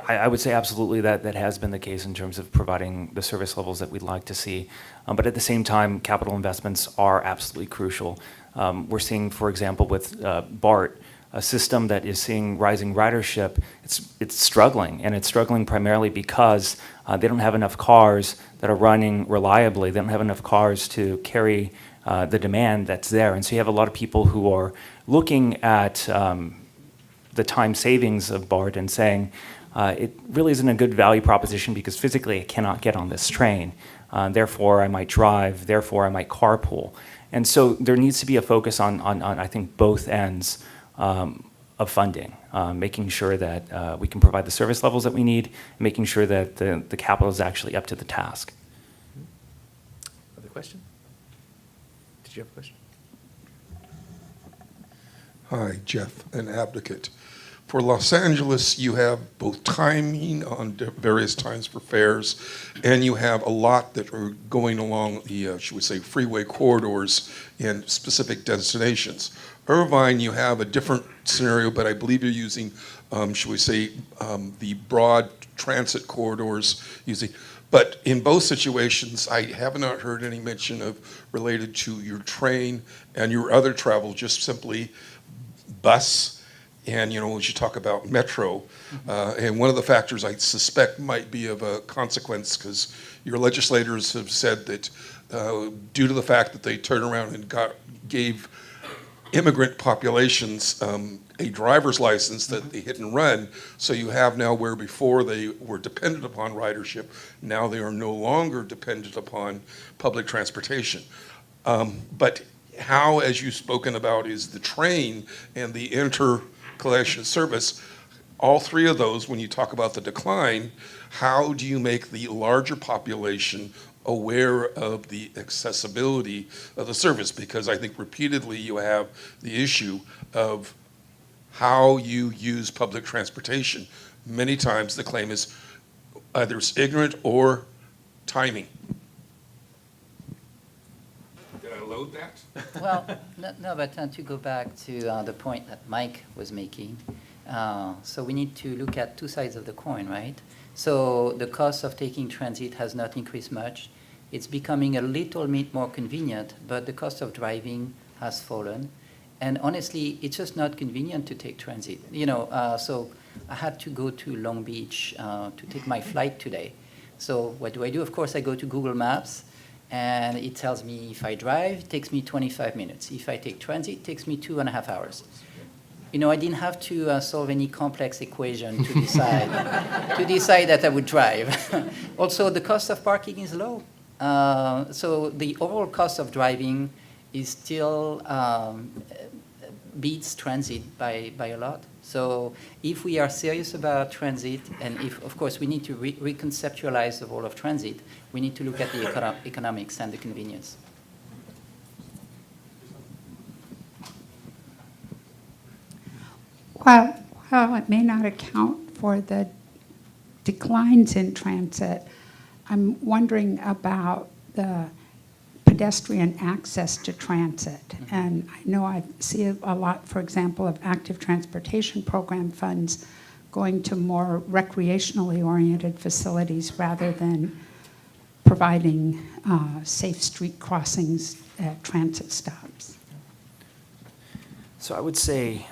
I would say absolutely that has been the case in terms of providing the service levels that we'd like to see. But at the same time, capital investments are absolutely crucial. We're seeing, for example, with BART, a system that is seeing rising ridership, it's struggling, and it's struggling primarily because they don't have enough cars that are running reliably. They don't have enough cars to carry the demand that's there. And so you have a lot of people who are looking at the time savings of BART and saying, it really isn't a good value proposition because physically I cannot get on this train. Therefore, I might drive. Therefore, I might carpool. And so there needs to be a focus on I think, both ends of funding, making sure that we can provide the service levels that we need, and making sure that the capital is actually up to the task. Other question? Did you have a question? Hi, Jeff, an advocate For Los Angeles, you have both timing on various times for fares, and you have a lot that are going along the, should we say, freeway corridors in specific destinations. Irvine, you have a different scenario, but I believe you're using, should we say, the broad transit corridors using. But in both situations, I have not heard any mention of related to your train and your other travel, just simply bus. And, you know, as you talk about metro, and one of the factors I suspect might be of a consequence, because your legislators have said that due to the fact that they turned around and gave immigrant populations a driver's license that they hit and run, so you have now where before they were dependent upon ridership, now they are no longer dependent upon public transportation. But how, as you've spoken about, is the train and the intercollection service, all three of those, when you talk about the decline, how do you make the larger population aware of the accessibility of the service? Because I think repeatedly you have the issue of how you use public transportation. Many times the claim is either it's ignorant or timing. Did I load that? Well, no, but to go back to the point that Mike was making, so we need to look at two sides of the coin, right? So the cost of taking transit has not increased much. It's becoming a little bit more convenient, but the cost of driving has fallen. And honestly, it's just not convenient to take transit. You know, so I had to go to Long Beach to take my flight today. So what do? Of course, I go to Google Maps, and it tells me if I drive, it takes me 25 minutes. If I take transit, it takes me 2.5 hours. You know, I didn't have to solve any complex equation to decide that I would drive. Also, the cost of parking is low. So the overall cost of driving is still beats transit by a lot. So if we are serious about transit, and if, of course, we need to reconceptualize the role of transit, we need to look at the economics and the convenience. While it may not account for the declines in transit, I'm wondering about the pedestrian access to transit. And I know I see a lot, for example, of active transportation program funds going to more recreationally oriented facilities rather than providing safe street crossings at transit stops. So I would say,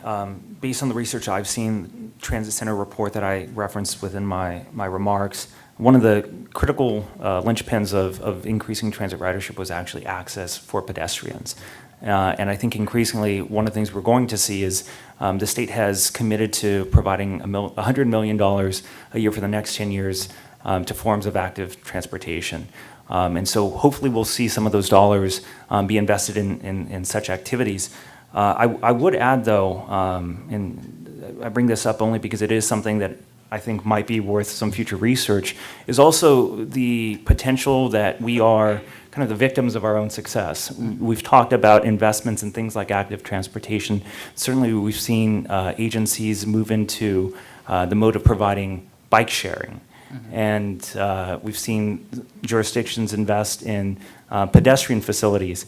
based on the research I've seen, Transit Center report that I referenced within my remarks, one of the critical linchpins of increasing transit ridership was actually access for pedestrians. And I think increasingly, one of the things we're going to see is the state has committed to providing $100 million a year for the next 10 years to forms of active transportation. And so hopefully we'll see some of those dollars be invested in such activities. I would add, though, and I bring this up only because it is something that I think might be worth some future research, is also the potential that we are kind of the victims of our own success. We've talked about investments in things like active transportation. Certainly we've seen agencies move into the mode of providing bike sharing. And we've seen jurisdictions invest in pedestrian facilities.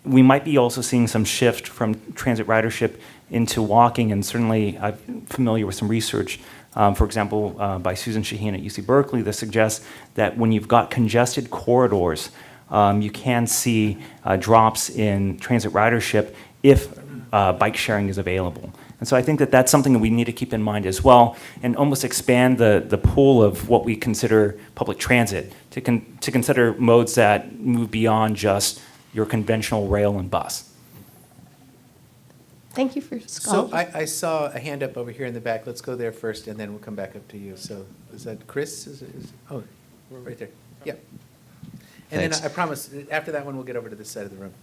We might be also seeing some shift from transit ridership into walking, and certainly I'm familiar with some research, for example, by Susan Shaheen at UC Berkeley, that suggests that when you've got congested corridors, you can see drops in transit ridership if bike sharing is available. And so I think that that's something that we need to keep in mind as well, and almost expand the pool of what we consider public transit to consider modes that move beyond just your conventional rail and bus. Thank you for So scholarship. I saw a hand up over here in the back. Let's go there first, and then we'll come back up to you. So is that Chris? Oh, we're right there. Yep. And Thanks. then I promise, after that one, we'll get over to this side of the room.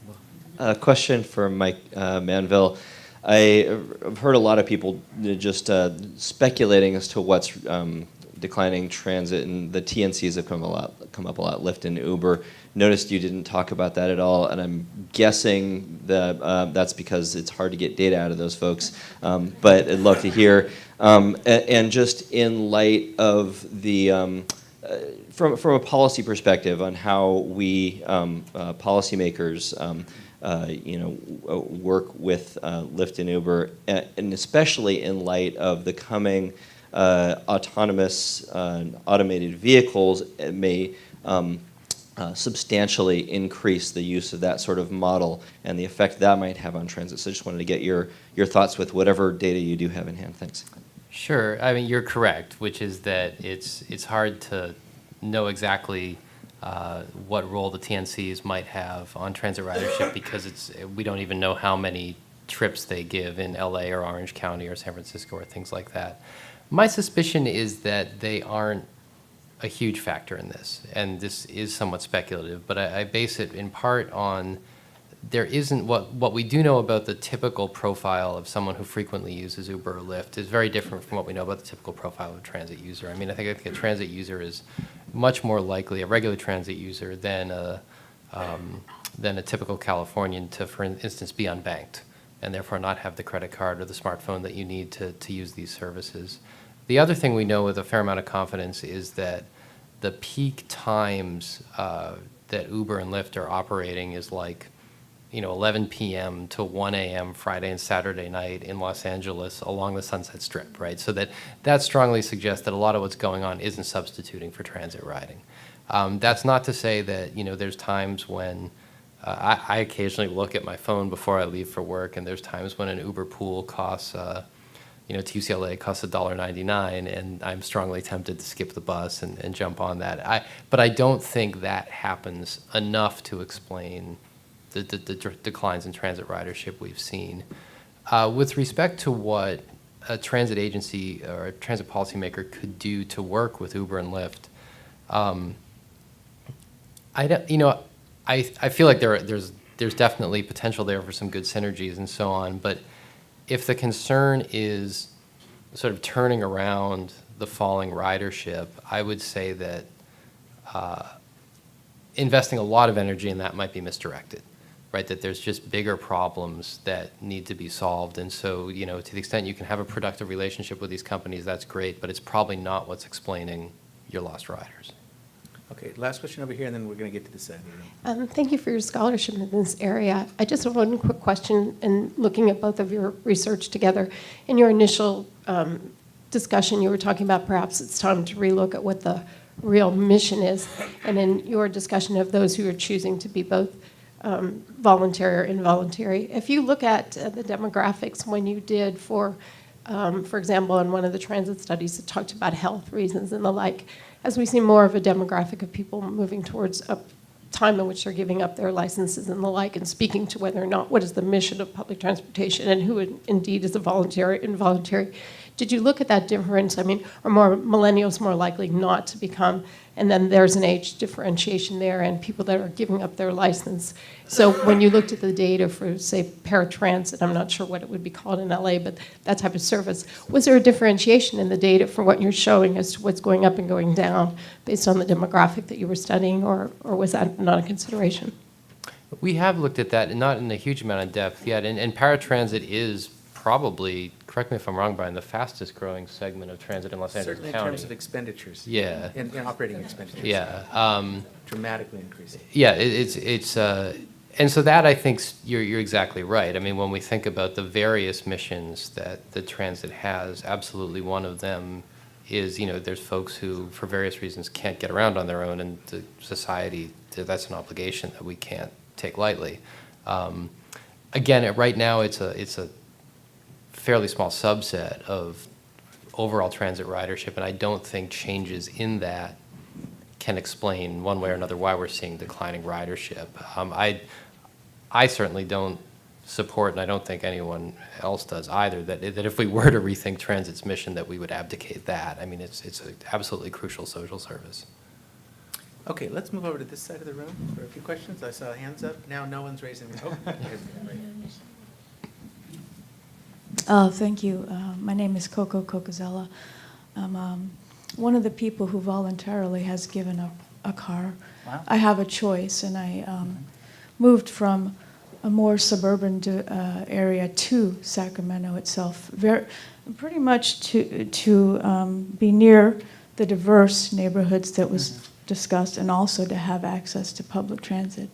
A question for Mike Manville. I've heard a lot of people just speculating as to what's declining transit, and the TNCs have come up a lot, Lyft and Uber. Noticed you didn't talk about that at all, and I'm guessing that that's because it's hard to get data out of those folks. But I'd love to hear. And just in light of the, from a policy perspective on how we policymakers, work with Lyft and Uber, and especially in light of the coming autonomous, automated vehicles, it may substantially increase the use of that sort of model and the effect that might have on transit. So I just wanted to get your thoughts with whatever data you do have in hand. Thanks. Sure. I mean, you're correct, which is that it's hard to know exactly what role the TNCs might have on transit ridership because we don't even know how many trips they give in LA or Orange County or San Francisco or things like that. My suspicion is that they aren't a huge factor in this, and this is somewhat speculative, but I base it in part on there isn't what we do know about the typical profile of someone who frequently uses Uber or Lyft is very different from what we know about the typical profile of a transit user. I mean, I think a transit user is much more likely, a regular transit user, than a typical Californian to, for instance, be unbanked and therefore not have the credit card or the smartphone that you need to use these services. The other thing we know with a fair amount of confidence is that the peak times that Uber and Lyft are operating is like 11 p.m. to 1 a.m. Friday and Saturday night in Los Angeles along the Sunset Strip, right? So that strongly suggests that a lot of what's going on isn't substituting for transit riding. That's not to say that, there's times when I occasionally look at my phone before I leave for work, and there's times when an Uber pool costs, to UCLA costs $1.99, and I'm strongly tempted to skip the bus and jump on that. But I don't think that happens enough to explain the declines in transit ridership we've seen. With respect to what a transit agency or a transit policymaker could do to work with Uber and Lyft, I feel like there's definitely potential there for some good synergies and so on, but if the concern is sort of turning around the falling ridership, I would say that investing a lot of energy in that might be misdirected, right? That there's just bigger problems that need to be solved. And so, to the extent you can have a productive relationship with these companies, that's great, but it's probably not what's explaining your lost riders. Okay, last question over here, and then we're going to get to the side of the room. Thank you for your scholarship in this area. I just have one quick question, and looking at both of your research together. In your initial discussion, you were talking about perhaps it's time to relook at what the real mission is, and in your discussion of those who are choosing to be both voluntary or involuntary. If you look at the demographics when you did for example, in one of the transit studies, it talked about health reasons and the like. As we see more of a demographic of people moving towards a time in which they're giving up their licenses and the like, and speaking to whether or not what is the mission of public transportation and who indeed is a voluntary, involuntary. Did you look at that difference? I mean, are more millennials more likely not to become, and then there's an age differentiation there, and people that are giving up their license. So when you looked at the data for, say, paratransit, I'm not sure what it would be called in LA, but that type of service, was there a differentiation in the data for what you're showing as to what's going up and going down based on the demographic that you were studying, or was that not a consideration? We have looked at that, and not in a huge amount of depth yet, and paratransit is probably, correct me if I'm wrong, Brian, the fastest growing segment of transit in Los Angeles Certainly County. in terms of expenditures. Yeah. In operating expenditures. Yeah. Dramatically increasing. Yeah, and so that I think you're exactly right. I mean, when we think about the various missions that the transit has, absolutely one of them is, there's folks who, for various reasons, can't get around on their own, and the society, that's an obligation that we can't take lightly. Again, right now, it's a fairly small subset of overall transit ridership, and I don't think changes in that can explain one way or another why we're seeing declining ridership. I certainly don't support, and I don't think anyone else does either, that if we were to rethink transit's mission, that we would abdicate that. I mean, it's an absolutely crucial social service. Okay, let's move over to this side of the room for a few questions. I saw hands up. Now no one's raising their Thank you. My name is Coco Zeller. I'm one of the people who voluntarily has given up a car. Wow. I have a choice, and I moved from a more suburban area to Sacramento itself, pretty much to be near the diverse neighborhoods that was discussed, and also to have access to public transit.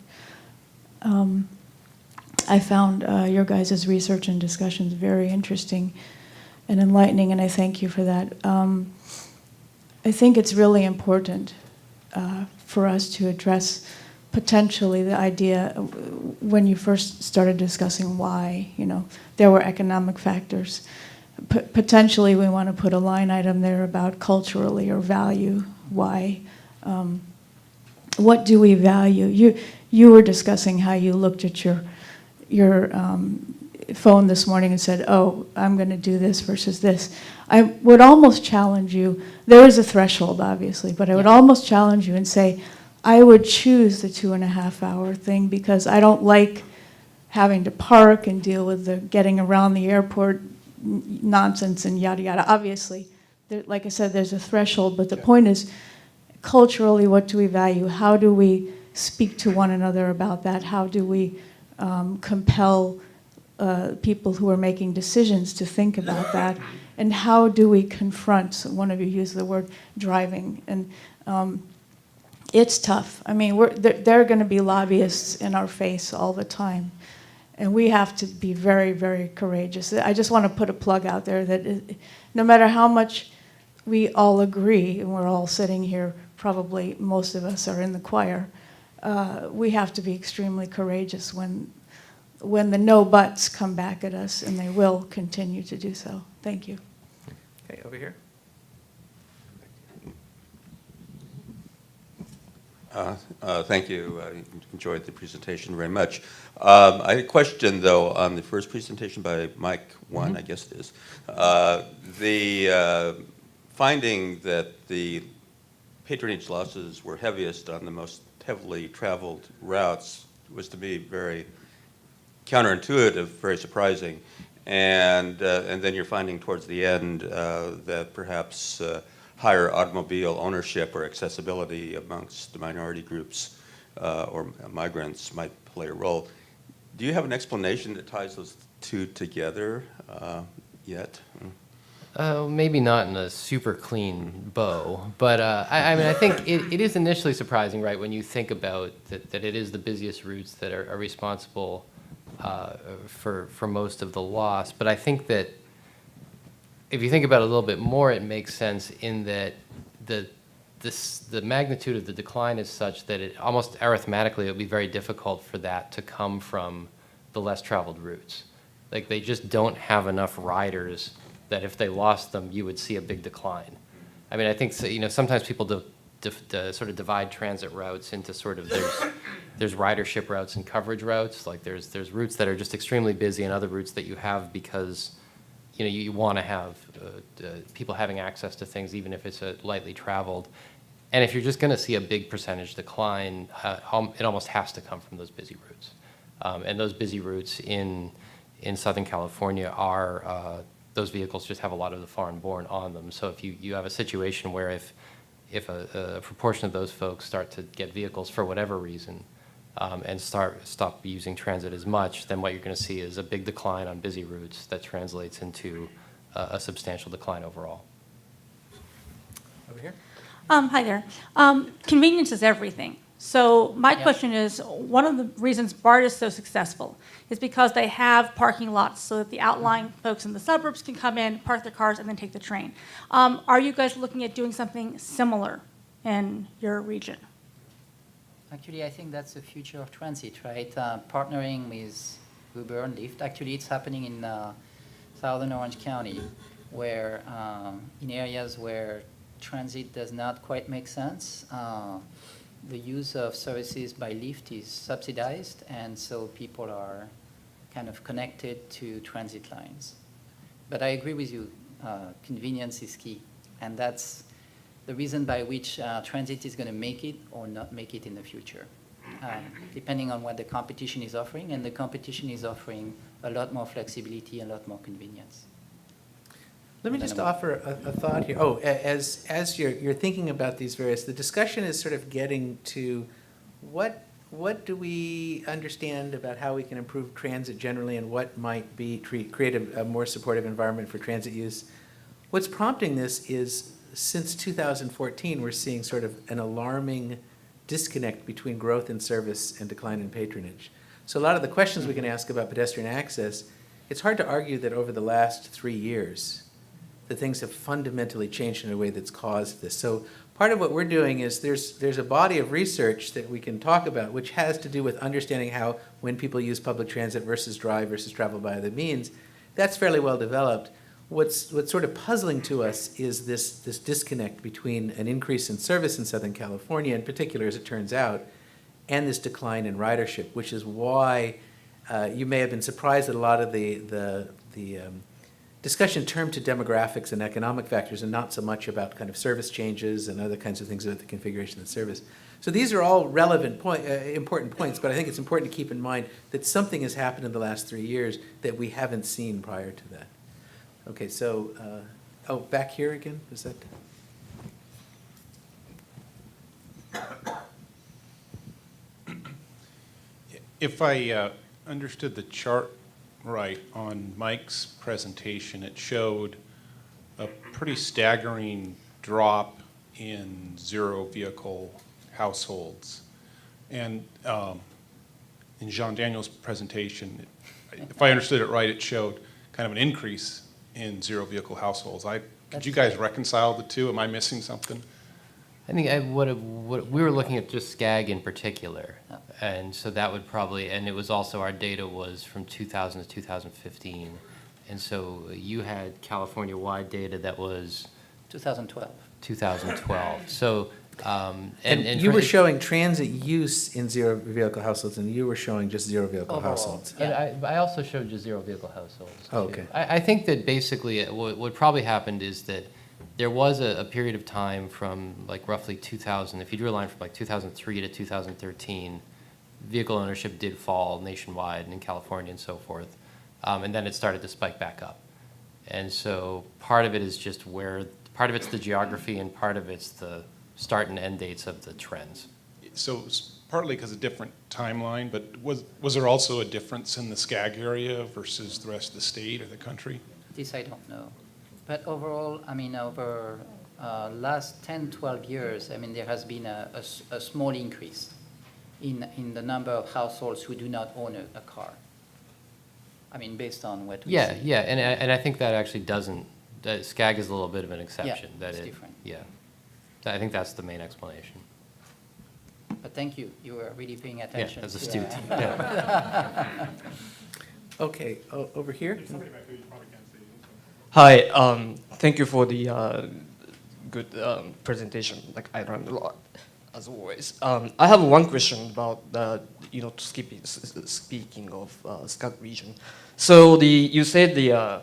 I found your guys' research and discussions very interesting and enlightening, and I thank you for that. I think it's really important for us to address potentially the idea when you first started discussing why, there were economic factors. Potentially we want to put a line item there about culturally or value, why. What do we value? You were discussing how you looked at your phone this morning and said, oh, I'm going to do this versus this. I would almost challenge you, there is a threshold obviously, but I would almost challenge you and say, I would choose the 2.5-hour thing because I don't like having to park and deal with the getting around the airport nonsense and yada yada. Obviously, like I said, there's a threshold, but the point is, culturally, what do we value? How do we speak to one another about that? How do we compel people who are making decisions to think about that? And how do we confront, one of you used the word driving, and it's tough. I mean, there are going to be lobbyists in our face all the time, and we have to be very, very courageous. I just want to put a plug out there that no matter how much we all agree, and we're all sitting here, probably most of us are in the choir, we have to be extremely courageous when the no buts come back at us, and they will continue to do so. Thank you. Okay, over here. Thank you. I enjoyed the presentation very much. I had a question, though, on the first presentation by Mike 1, I guess it is. The finding that the patronage losses were heaviest on the most heavily traveled routes was, to me, very counterintuitive, very surprising. And then you're finding towards the end that perhaps higher automobile ownership or accessibility amongst the minority groups or migrants might play a role. Do you have an explanation that ties those two together yet? Maybe not in a super clean bow, but I mean, I think it is initially surprising, right, when you think about that it is the busiest routes that are responsible for most of the loss. But I think that if you think about it a little bit more, it makes sense in that the magnitude of the decline is such that it almost arithmetically it would be very difficult for that to come from the less traveled routes. Like, they just don't have enough riders that if they lost them, you would see a big decline. I mean, I think sometimes people sort of divide transit routes into sort of there's ridership routes and coverage routes. Like there's routes that are just extremely busy and other routes that you have because you want to have people having access to things even if it's lightly traveled. And if you're just going to see a big percentage decline, it almost has to come from those busy routes. And those busy routes in Southern California are those vehicles just have a lot of the foreign-born on them. So if you have a situation where if a proportion of those folks start to get vehicles for whatever reason and stop using transit as much, then what you're going to see is a big decline on busy routes that translates into a substantial decline overall. Over here. Hi there. Convenience is everything. So my question is, one of the reasons BART is so successful is because they have parking lots so that the outlying folks in the suburbs can come in, park their cars, and then take the train. Are you guys looking at doing something similar in your region? Actually, I think that's the future of transit, right? Partnering with Uber and Lyft. Actually, it's happening in southern Orange County, where in areas where transit does not quite make sense, the use of services by Lyft is subsidized, and so people are kind of connected to transit lines. But I agree with you, convenience is key, and that's the reason by which transit is going to make it or not make it in the future, depending on what the competition is offering, and the competition is offering a lot more flexibility, a lot more convenience. Let me just offer a thought here. Oh, as you're thinking about these various, the discussion is sort of getting to what do we understand about how we can improve transit generally, and what might be create a more supportive environment for transit use. What's prompting this is, since 2014, we're seeing sort of an alarming disconnect between growth in service and decline in patronage. So a lot of the questions we can ask about pedestrian access, it's hard to argue that over the last 3 years, that things have fundamentally changed in a way that's caused this. So part of what we're doing is there's a body of research that we can talk about, which has to do with understanding how, when people use public transit versus drive versus travel by other means, that's fairly well developed. What's sort of puzzling to us is this disconnect between an increase in service in Southern California, in particular, as it turns out, and this decline in ridership, which is why you may have been surprised that a lot of the discussion turned to demographics and economic factors, and not so much about kind of service changes and other kinds of things about the configuration of the service. So these are all relevant important points, but I think it's important to keep in mind that something has happened in the last 3 years that we haven't seen prior to that. Okay, so, back here again, is that? If I understood the chart right on Mike's presentation, it showed a pretty staggering drop in zero-vehicle households. And in Jean-Daniel's presentation, if I understood it right, it showed kind of an increase in zero-vehicle households. Could you guys reconcile the two? Am I missing something? I think what we were looking at just SCAG in particular, and so that would probably, and it was also, our data was from 2000 to 2015, and so you had California-wide data that was 2012. 2012. So and you were showing transit use in zero-vehicle households, and you were showing just zero-vehicle households. And I also showed just zero-vehicle households. Oh, okay. I think that basically what probably happened is that there was a period of time from like roughly 2000, if you drew a line from like 2003 to 2013, vehicle ownership did fall nationwide and in California and so forth, and then it started to spike back up. And so part of it is just part of it's the geography, and part of it's the start and end dates of the trends. So it's partly because of different timeline, but was there also a difference in the SCAG area versus the rest of the state or the country? This I don't know. But overall, I mean, over last 10, 12 years, I mean, there has been a small increase in the number of households who do not own a car. I mean, based on what we see. Yeah, and I think that actually doesn't, SCAG is a little bit of an exception. Yeah, that it's it, different. Yeah, I think that's the main explanation. But thank you. You were really paying attention. Yeah, as a to, student. Yeah. Okay, over here. Hi, thank you for the good presentation. Like, I learned a lot, as always. I have one question about the, speaking of SCAG region. So you said the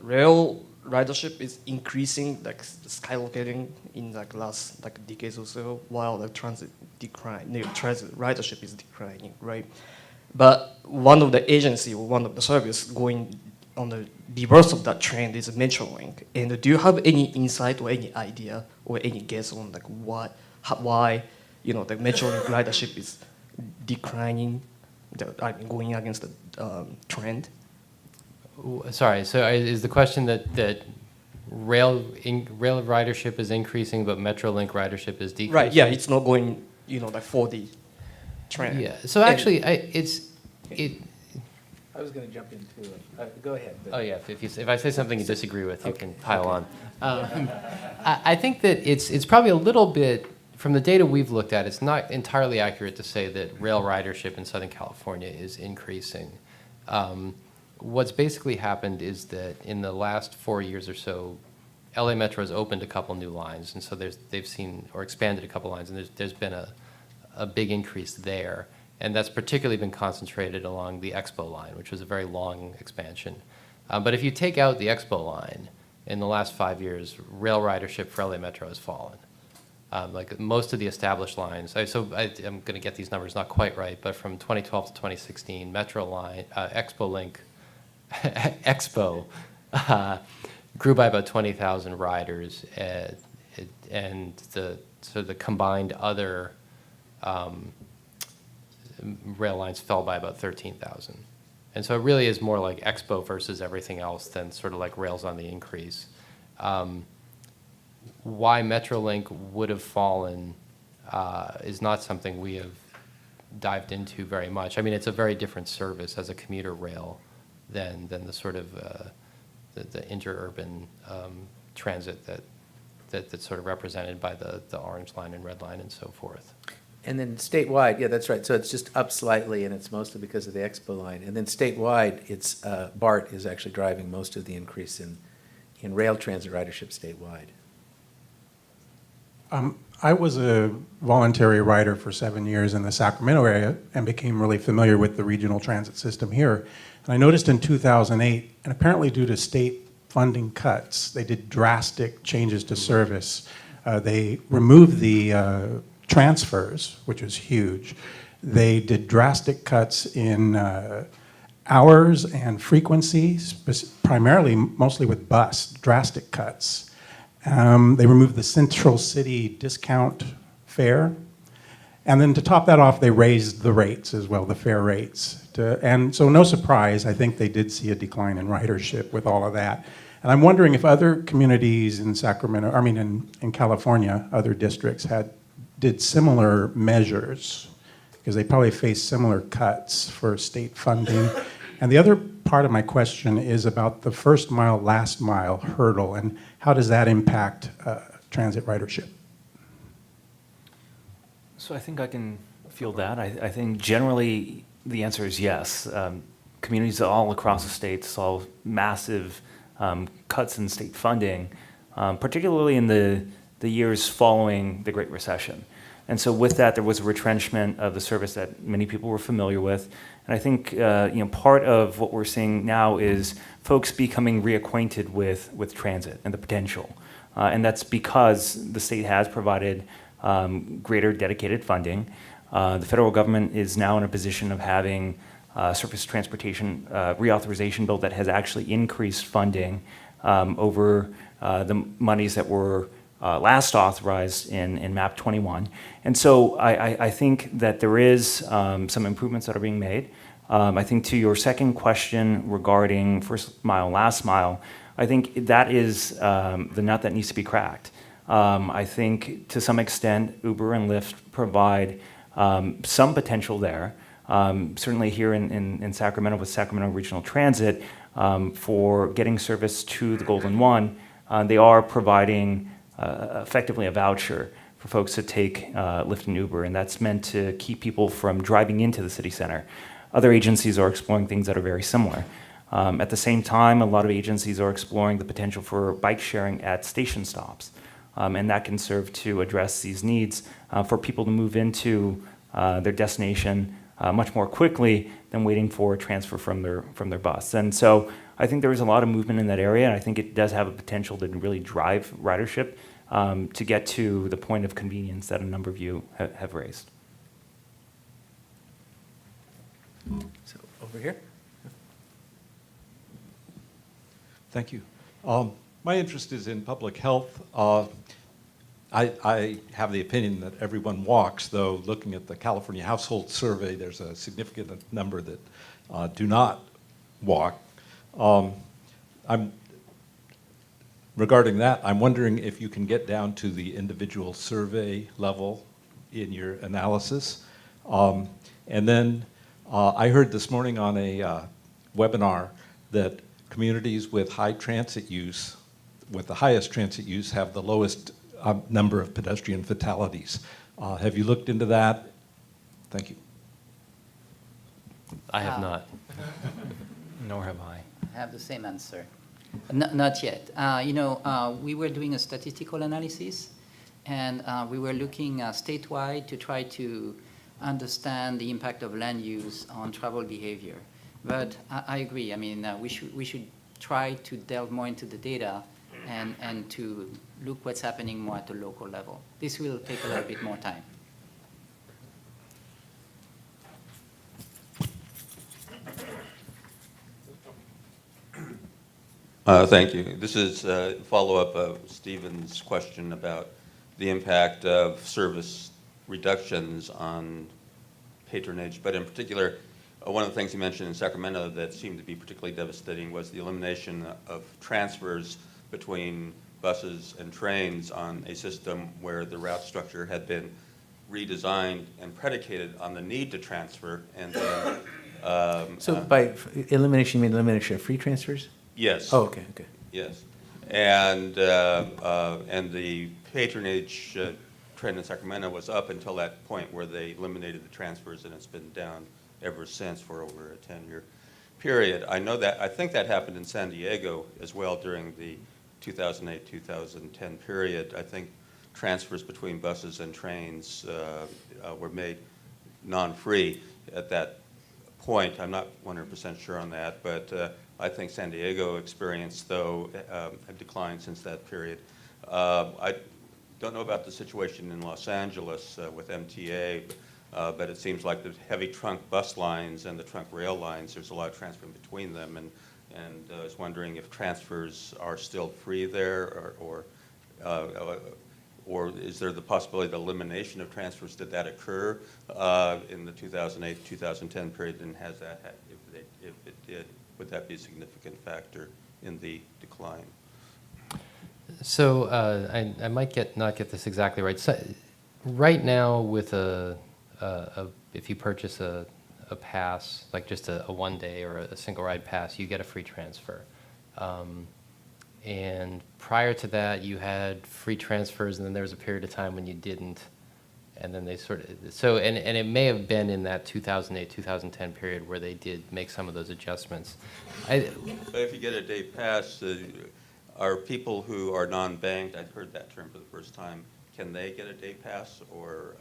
rail ridership is increasing, like skyrocketing in like last decades or so, while the transit ridership is declining, right? But one of the agency or one of the service going on the reverse of that trend is Metrolink. And do you have any insight or any idea or any guess on like why the Metrolink ridership is declining, going against the trend? Sorry, so is the question that rail ridership is increasing, but Metrolink ridership is decreasing? Right, yeah, it's not going, like for the trend. Yeah, so actually, I was going to jump into it. Go ahead. Oh yeah, if I say something you disagree with, you can pile on. I think that it's probably a little bit, from the data we've looked at, it's not entirely accurate to say that rail ridership in Southern California is increasing. What's basically happened is that in the last 4 years or so, LA Metro has opened a couple new lines, and so they've seen, or expanded a couple lines, and there's been a big increase there. And that's particularly been concentrated along the Expo line, which was a very long expansion. But if you take out the Expo line, in the last 5 years, rail ridership for LA Metro has fallen. Like most of the established lines, I'm going to get these numbers not quite right, but from 2012 to 2016, Metro line, Expo Link, Expo grew by about 20,000 riders, and the combined other rail lines fell by about 13,000. And so it really is more like Expo versus everything else than sort of like rails on the increase. Why Metrolink would have fallen is not something we have dived into very much. I mean, it's a very different service as a commuter rail than the sort of the interurban transit that's sort of represented by the orange line and red line and so forth. And then statewide, yeah, that's right. So it's just up slightly, and it's mostly because of the Expo line. And then statewide, it's BART is actually driving most of the increase in rail transit ridership statewide. I was a voluntary rider for 7 years in the Sacramento area and became really familiar with the regional transit system here. And I noticed in 2008, and apparently due to state funding cuts, they did drastic changes to service. They removed the transfers, which was huge. They did drastic cuts in hours and frequency, primarily, mostly with bus, drastic cuts. They removed the Central City discount fare. And then to top that off, they raised the rates as well, the fare rates. And so no surprise, I think they did see a decline in ridership with all of that. And I'm wondering if other communities in Sacramento, I mean in California, other districts did similar measures, because they probably faced similar cuts for state funding. And the other part of my question is about the first mile, last mile hurdle, and how does that impact transit ridership? So I think I can field that. I think generally the answer is yes. Communities all across the state saw massive cuts in state funding, particularly in the years following the Great Recession. And so with that, there was a retrenchment of the service that many people were familiar with. And I think part of what we're seeing now is folks becoming reacquainted with transit and the potential. And that's because the state has provided greater dedicated funding. The federal government is now in a position of having surface transportation reauthorization bill that has actually increased funding over the monies that were last authorized in MAP 21. And so I think that there is some improvements that are being made. I think to your second question regarding first mile, last mile, I think that is the nut that needs to be cracked. I think to some extent Uber and Lyft provide some potential there. Certainly here in Sacramento with Sacramento Regional Transit for getting service to the Golden One, they are providing effectively a voucher for folks to take Lyft and Uber, and that's meant to keep people from driving into the city center. Other agencies are exploring things that are very similar. At the same time, a lot of agencies are exploring the potential for bike sharing at station stops, and that can serve to address these needs for people to move into their destination much more quickly than waiting for a transfer from their bus. And so I think there is a lot of movement in that area, and I think it does have a potential to really drive ridership to get to the point of convenience that a number of you have raised. So over here. Thank you. My interest is in public health. I have the opinion that everyone walks, though looking at the California Household Survey, there's a significant number that do not walk. Regarding that, I'm wondering if you can get down to the individual survey level in your analysis. And then I heard this morning on a webinar that communities with high transit use, with the highest transit use, have the lowest number of pedestrian fatalities. Have you looked into that? Thank you. I have not. Nor have I. I have the same answer. Not yet. We were doing a statistical analysis, and we were looking statewide to try to understand the impact of land use on travel behavior. But I agree. I mean, we should try to delve more into the data and to look what's happening more at the local level. This will take a little bit more time. Thank you. This is a follow-up of Stephen's question about the impact of service reductions on patronage, but in particular, one of the things you mentioned in Sacramento that seemed to be particularly devastating was the elimination of transfers between buses and trains on a system where the route structure had been redesigned and predicated on the need to transfer, and then So by elimination, you mean elimination of free transfers? yes. Oh, okay, okay. Yes, and the patronage trend in Sacramento was up until that point where they eliminated the transfers, and it's been down ever since for over a 10-year period. I think that happened in San Diego as well during the 2008-2010 period. I think transfers between buses and trains were made non-free at that point. I'm not 100% sure on that, but I think San Diego experienced, though, a decline since that period. I don't know about the situation in Los Angeles with MTA, but it seems like the heavy trunk bus lines and the trunk rail lines, there's a lot of transfer in between them, and I was wondering if transfers are still free there, or is there the possibility of elimination of transfers? Did that occur in the 2008-2010 period, and has that, if it did, would that be a significant factor in the decline? So I might not get this exactly right. So, right now, with if you purchase a pass, like just a one-day or a single ride pass, you get a free transfer. And prior to that, you had free transfers, and then there was a period of time when you didn't. And then they sort of, so, and it may have been in that 2008-2010 period where they did make some of those adjustments. But if you get a day pass, are people who are non-banked, I've heard that term for the first time, can they get a day pass, or?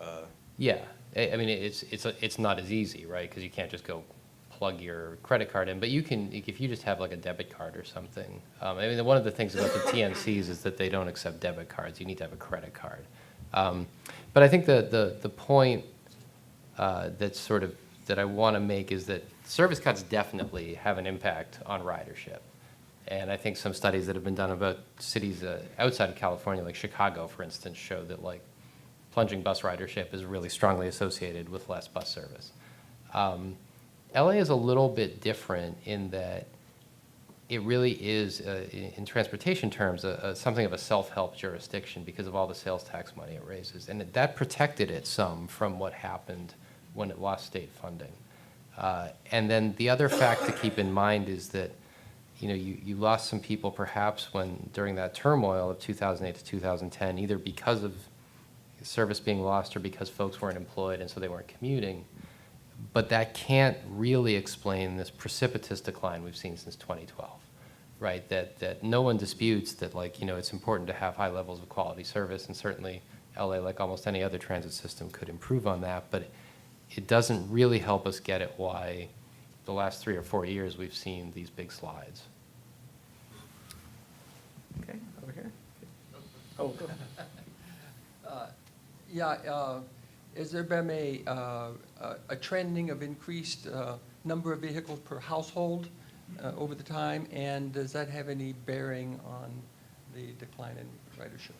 Yeah, I mean, it's not as easy, right? Because you can't just go plug your credit card in, but you can, if you just have like a debit card or something. I mean, one of the things about the TNCs is that they don't accept debit cards. You need to have a credit card. But I think the point that I want to make is that service cuts definitely have an impact on ridership. And I think some studies that have been done about cities outside of California, like Chicago, for instance, show that like plunging bus ridership is really strongly associated with less bus service. LA is a little bit different in that it really is, in transportation terms, something of a self-help jurisdiction because of all the sales tax money it raises. And that protected it some from what happened when it lost state funding. And then the other fact to keep in mind is that you lost some people perhaps during that turmoil of 2008 to 2010, either because of service being lost or because folks weren't employed and so they weren't commuting. But that can't really explain this precipitous decline we've seen since 2012, right? That no one disputes that, it's important to have high levels of quality service, and certainly LA, like almost any other transit system, could improve on that, but it doesn't really help us get at why the last 3 or 4 years we've seen these big slides. Okay, over here. Oh, go ahead. Has there been a trending of increased number of vehicles per household over the time, and does that have any bearing on the decline in ridership?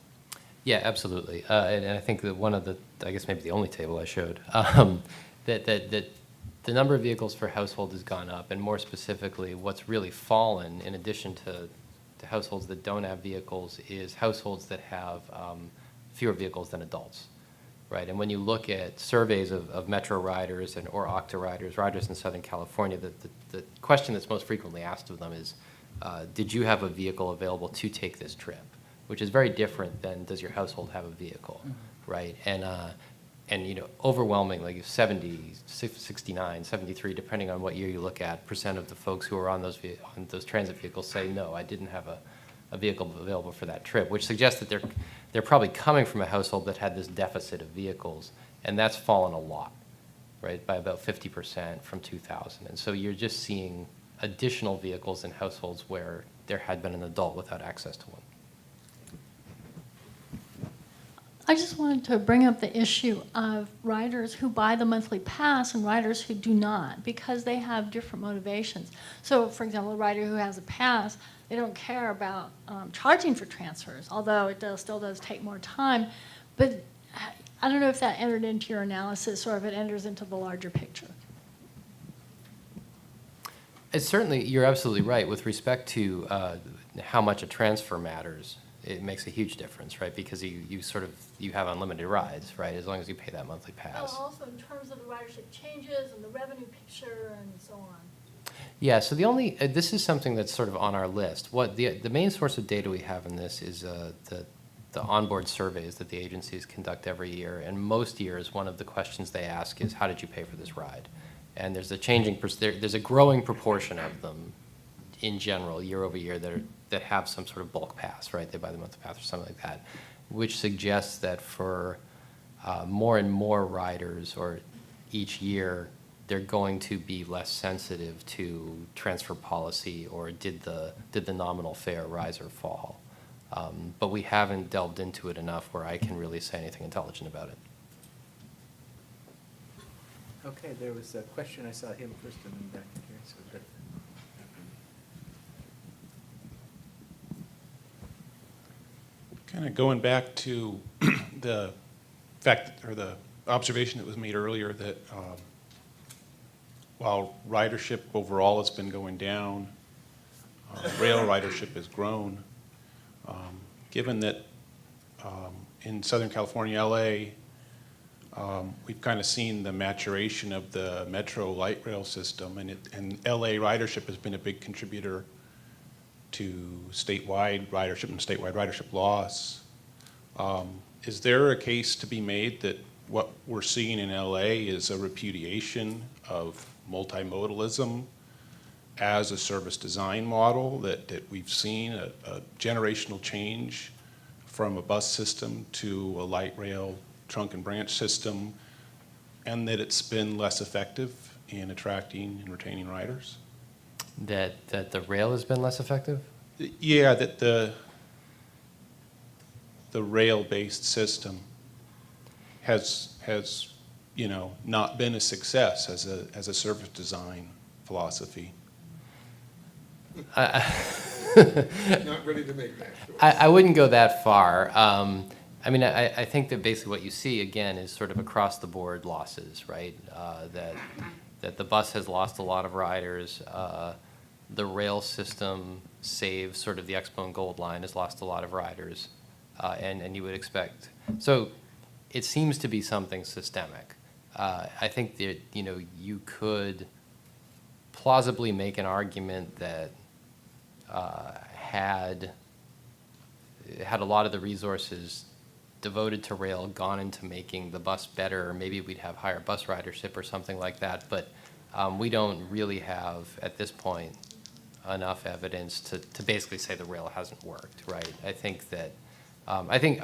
Yeah, absolutely. And I think that one of I guess maybe the only table I showed, that the number of vehicles per household has gone up, and more specifically, what's really fallen, in addition to households that don't have vehicles, is households that have fewer vehicles than adults. Right, and when you look at surveys of Metro riders or Octa riders in Southern California, the question that's most frequently asked of them is, did you have a vehicle available to take this trip? Which is very different than, does your household have a vehicle, right? And overwhelming, like 70, 69, 73, depending on what year you look at, % of the folks who are on those transit vehicles say, no, I didn't have a vehicle available for that trip, which suggests that they're probably coming from a household that had this deficit of vehicles, and that's fallen a lot, right, by about 50% from 2000. And so you're just seeing additional vehicles in households where there had been an adult without access to one. I just wanted to bring up the issue of riders who buy the monthly pass and riders who do not, because they have different motivations. So, for example, a rider who has a pass, they don't care about charging for transfers, although it still does take more time. But I don't know if that entered into your analysis or if it enters into the larger picture. It's certainly, you're absolutely right with respect to how much a transfer matters. It makes a huge difference, right? Because you have unlimited rides, right? As long as you pay that monthly pass. Oh, also in terms of the ridership changes and the revenue picture and so on. Yeah, so this is something that's sort of on our list. What the main source of data we have in this is the onboard surveys that the agencies conduct every year. And most years, one of the questions they ask is, how did you pay for this ride? And there's a growing proportion of them in general, year over year, that have some sort of bulk pass, right? They buy the monthly pass or something like that, which suggests that for more and more riders, or each year, they're going to be less sensitive to transfer policy or did the nominal fare rise or fall. But we haven't delved into it enough where I can really say anything intelligent about it. Okay, there was a question. I saw him first and then back here. So good. Kind of going back to the fact or the observation that was made earlier that while ridership overall has been going down, rail ridership has grown. Given that in Southern California, LA, we've kind of seen the maturation of the metro light rail system, and LA ridership has been a big contributor to statewide ridership and statewide ridership loss. Is there a case to be made that what we're seeing in LA is a repudiation of multimodalism as a service design model, that we've seen a generational change from a bus system to a light rail trunk and branch system, and that it's been less effective in attracting and retaining riders? That the rail has been less effective? Yeah, that the rail-based system has not been a success as a service design philosophy. Not ready to make that. I wouldn't go that far. I mean, I think that basically what you see, again, is sort of across-the-board losses, right? That the bus has lost a lot of riders. The rail system, save sort of the Expo and Gold Line, has lost a lot of riders. And you would expect. So it seems to be something systemic. I think that, you could plausibly make an argument that had a lot of the resources devoted to rail gone into making the bus better, or maybe we'd have higher bus ridership or something like that. But we don't really have, at this point, enough evidence to basically say the rail hasn't worked, right? I think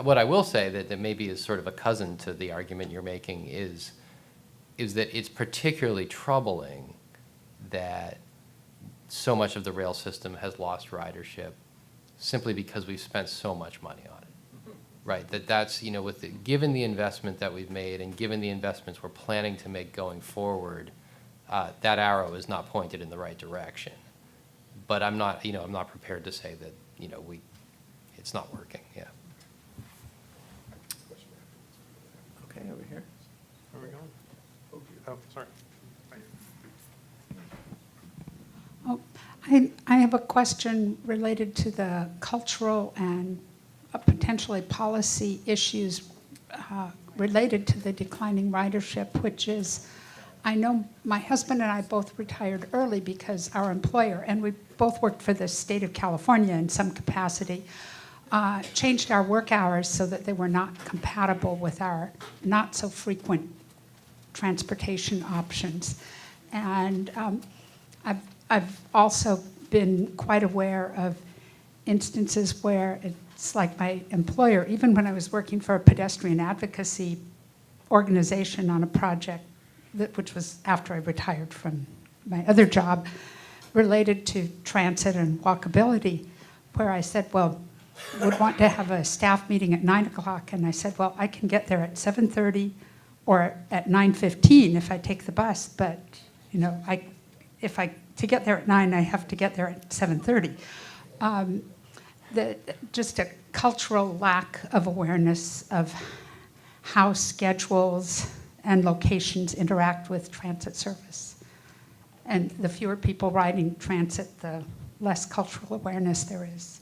what I will say that maybe is sort of a cousin to the argument you're making is that it's particularly troubling that so much of the rail system has lost ridership simply because we've spent so much money on it, right? That's given the investment that we've made and given the investments we're planning to make going forward, that arrow is not pointed in the right direction. But I'm not prepared to say that, it's not working, yeah. Okay, over here. Where are we going? Oh, sorry. Oh, I have a question related to the cultural and potentially policy issues related to the declining ridership, which is, I know my husband and I both retired early because our employer, and we both worked for the state of California in some capacity, changed our work hours so that they were not compatible with our not so frequent transportation options. And I've also been quite aware of instances where it's like my employer, even when I was working for a pedestrian advocacy organization on a project, which was after I retired from my other job, related to transit and walkability, where I said, well, would want to have a staff meeting at 9 o'clock, and I said, well, I can get there at 7:30 or at 9:15 if I take the bus, but, you know, to get there at 9, I have to get there at 7:30. Just a cultural lack of awareness of how schedules and locations interact with transit service. And the fewer people riding transit, the less cultural awareness there is.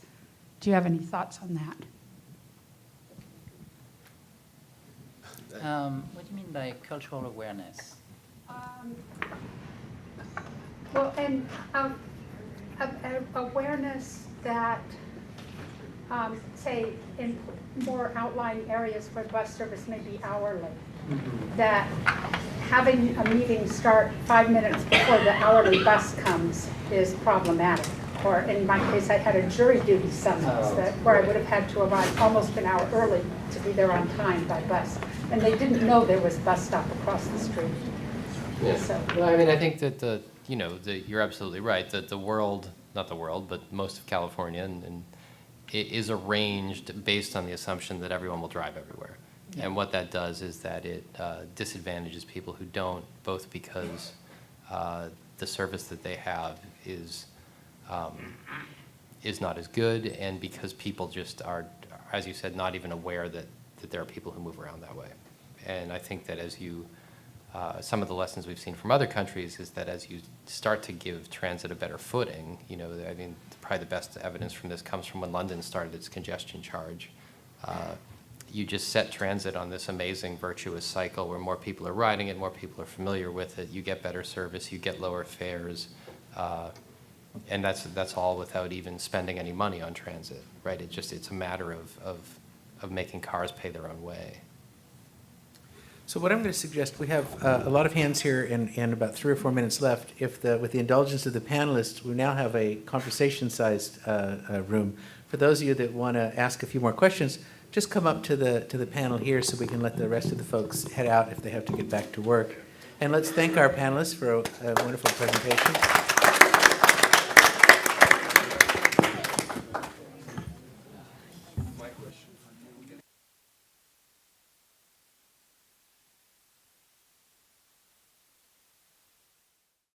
Do you have any thoughts on that? What do you mean by cultural awareness? Well, and awareness that, say, in more outlying areas where bus service may be hourly, that having a meeting start 5 minutes before the hourly bus comes is problematic. Or in my case, I had a jury duty summons where I would have had to arrive almost an hour early to be there on time by bus. And they didn't know there was a bus stop across the street. Yeah. So, Well, I mean, I think that you're absolutely right, that the world, not the world, but most of California and it is arranged based on the assumption that everyone will drive everywhere. Yeah. And what that does is that it disadvantages people who don't, both because the service that they have is not as good, and because people just are, as you said, not even aware that there are people who move around that way. And I think that as you, some of the lessons we've seen from other countries is that as you start to give transit a better footing, you know, I mean, probably the best evidence from this comes from when London started its congestion charge. You just set transit on this amazing virtuous cycle where more people are riding it, more people are familiar with it, you get better service, you get lower fares, and that's all without even spending any money on transit, right? It's a matter of making cars pay their own way. So what I'm going to suggest, we have a lot of hands here and about 3 or 4 minutes left. With the indulgence of the panelists, we now have a conversation-sized room. For those of you that want to ask a few more questions, just come up to the panel here so we can let the rest of the folks head out if they have to get back to work. And let's thank our panelists for a wonderful presentation.